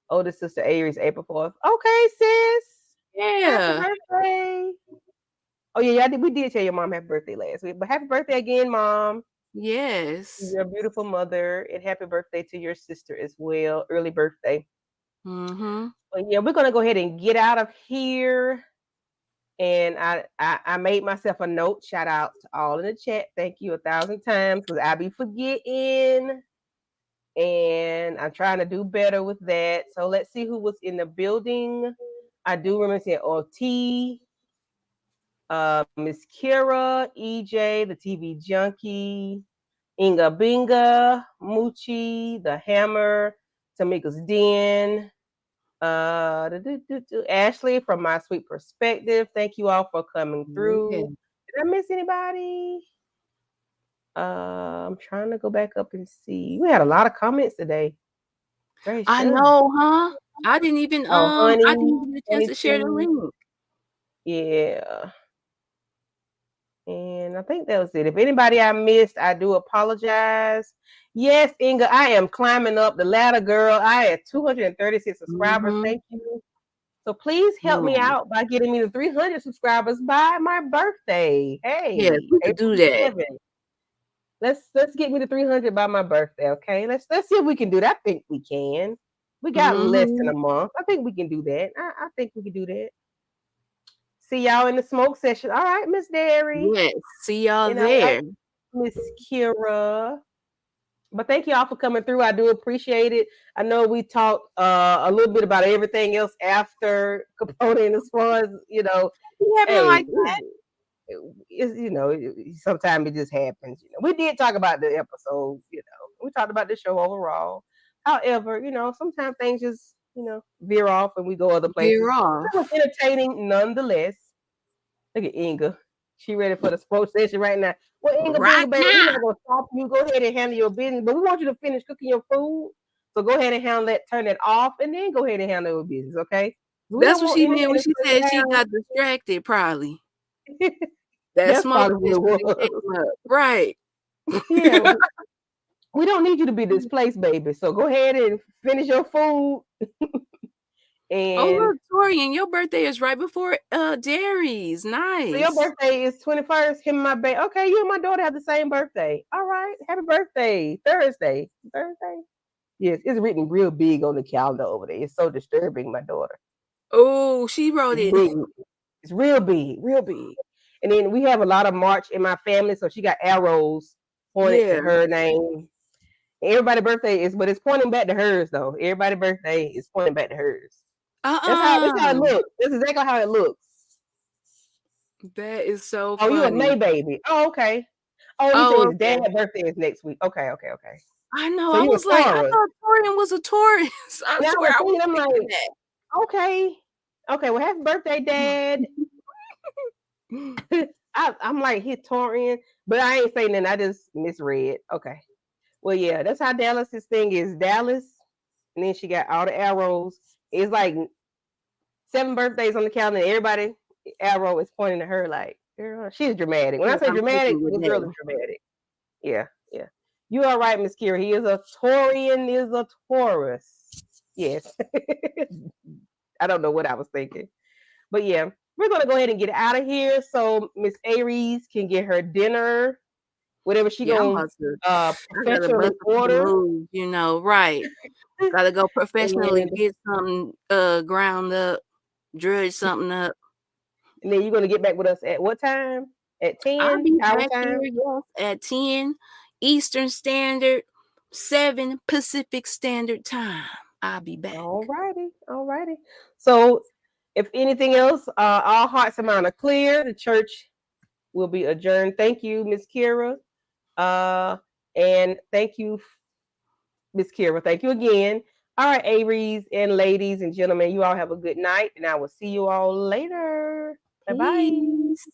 Oldest sister Aries, April 4th. Okay, sis. Happy Yeah. birthday. Oh yeah, we did tell your mom happy birthday last week. But happy birthday again, mom. Yes. You're a beautiful mother. And happy birthday to your sister as well. Early birthday. Mm-hmm. But yeah, we're gonna go ahead and get out of here. And I made myself a note. Shout out to all in the chat. Thank you 1,000 times because I be forgetting. And I'm trying to do better with that. So let's see who was in the building. I do remember seeing OT, Miss Kira, EJ, the TV junkie, Inga Binga, Moochie, the Hammer, Tamika's Den, Ashley from My Sweet Perspective. Thank you all for coming Yeah. through. Did I miss anybody? I'm trying to go back up and see. We had a lot of comments today. I Gracious. know, huh? Oh, I didn't honey, even get a chance honey to share the too. link. Yeah. And I think that was it. If anybody I missed, I do apologize. Yes, Inga, I am climbing up the ladder, girl. I had 236 subscribers. Mm-hmm. Thank you. So please help me Yeah. out by getting me to 300 subscribers by my birthday. Yes, Hey, we could April do the that. 7th. Let's get me to 300 by my birthday, okay? Let's see if we can do that. I think we can. We got less than Mm-hmm. a month. I think we can do that. I think we can do that. See y'all in the smoke session. All right, Miss Derry. Yes. See y'all And all right, there. Miss Kira. But thank you all for coming through. I do appreciate it. I know we talked a little bit about everything else after Capote and the Swans. Be happening Hey, like that. sometimes it just happens. We did talk about the episode. We talked about the show overall. However, sometimes things just veer off and we go other Veer places. It was off. entertaining nonetheless. Look at Inga. She ready for the sports session right now. Well, Inga Right Binga, baby, we're now. not gonna stop you. Go ahead and handle your business, but we want you to finish cooking your food. So go ahead and handle that, turn it off, and then go ahead and handle your business, okay? We That's don't what want she any meant when she said she down. got distracted, probably. That That's smoke probably station what it that was. came up. Right. Yeah, we don't need you to be displaced, baby. So go ahead and finish your food. Oh And look, Torian, your birthday is right before Dairies. so your Nice. birthday is 21st. Him and my baby. Okay, you and my daughter have the same birthday. All right. Happy birthday. Thursday. Thursday. Yes, it's written real big on the calendar over there. It's so disturbing, my daughter. Oh, she wrote It's it. big. It's real big, real big. And then we have a lot of March in my family, so she got arrows pointed to Yeah. her name. And everybody's birthday is, but it's pointing back to hers though. Everybody's birthday is pointing back to hers. That's how it Uh-uh. looks. That's exactly how it looks. That is so Oh, you a funny. May baby. Oh, okay. Oh, he said Oh, his okay. dad's birthday is next week. Okay. I know. So I you a was like, I Taurus. thought Torian was a Taurus. I And I swear was I was thinking, I'm thinking like, okay. Okay, well, happy birthday, Dad. that. I'm like, he's Taurian, but I ain't saying that. I just misread. Okay. Well, yeah, that's how Dallas's thing is. Dallas, and then she got all the arrows. It's like 7 birthdays on the calendar. Everybody arrow is pointing to her. Like, girl, she's dramatic. When I Yes, say I'm dramatic, taking this girl is Renee. dramatic. Yeah. You are right, Miss Kira. He is a Taurian. Is a Taurus. Yes. I don't know what I was thinking, but yeah, we're gonna go ahead and get out of here so Miss Aries can get her dinner, whatever she Yeah, I'm gonna about to. I got a professionally bunch of order. moves, right. Gotta go professionally And get something ground up, drudge something up. and then you're gonna get back with us at what time? At I'll 10 be our back here, time. yes, at 10 Eastern Standard, 7 Pacific Standard Time. I'll be back. All righty. So, if anything else, all hearts and minds are clear. The church will be adjourned. Thank you, Miss Kira, and thank you, Miss Kira. Thank you again. All right, Aries and ladies and gentlemen, you all have a good night, and I will see you all later. Bye bye. Peace.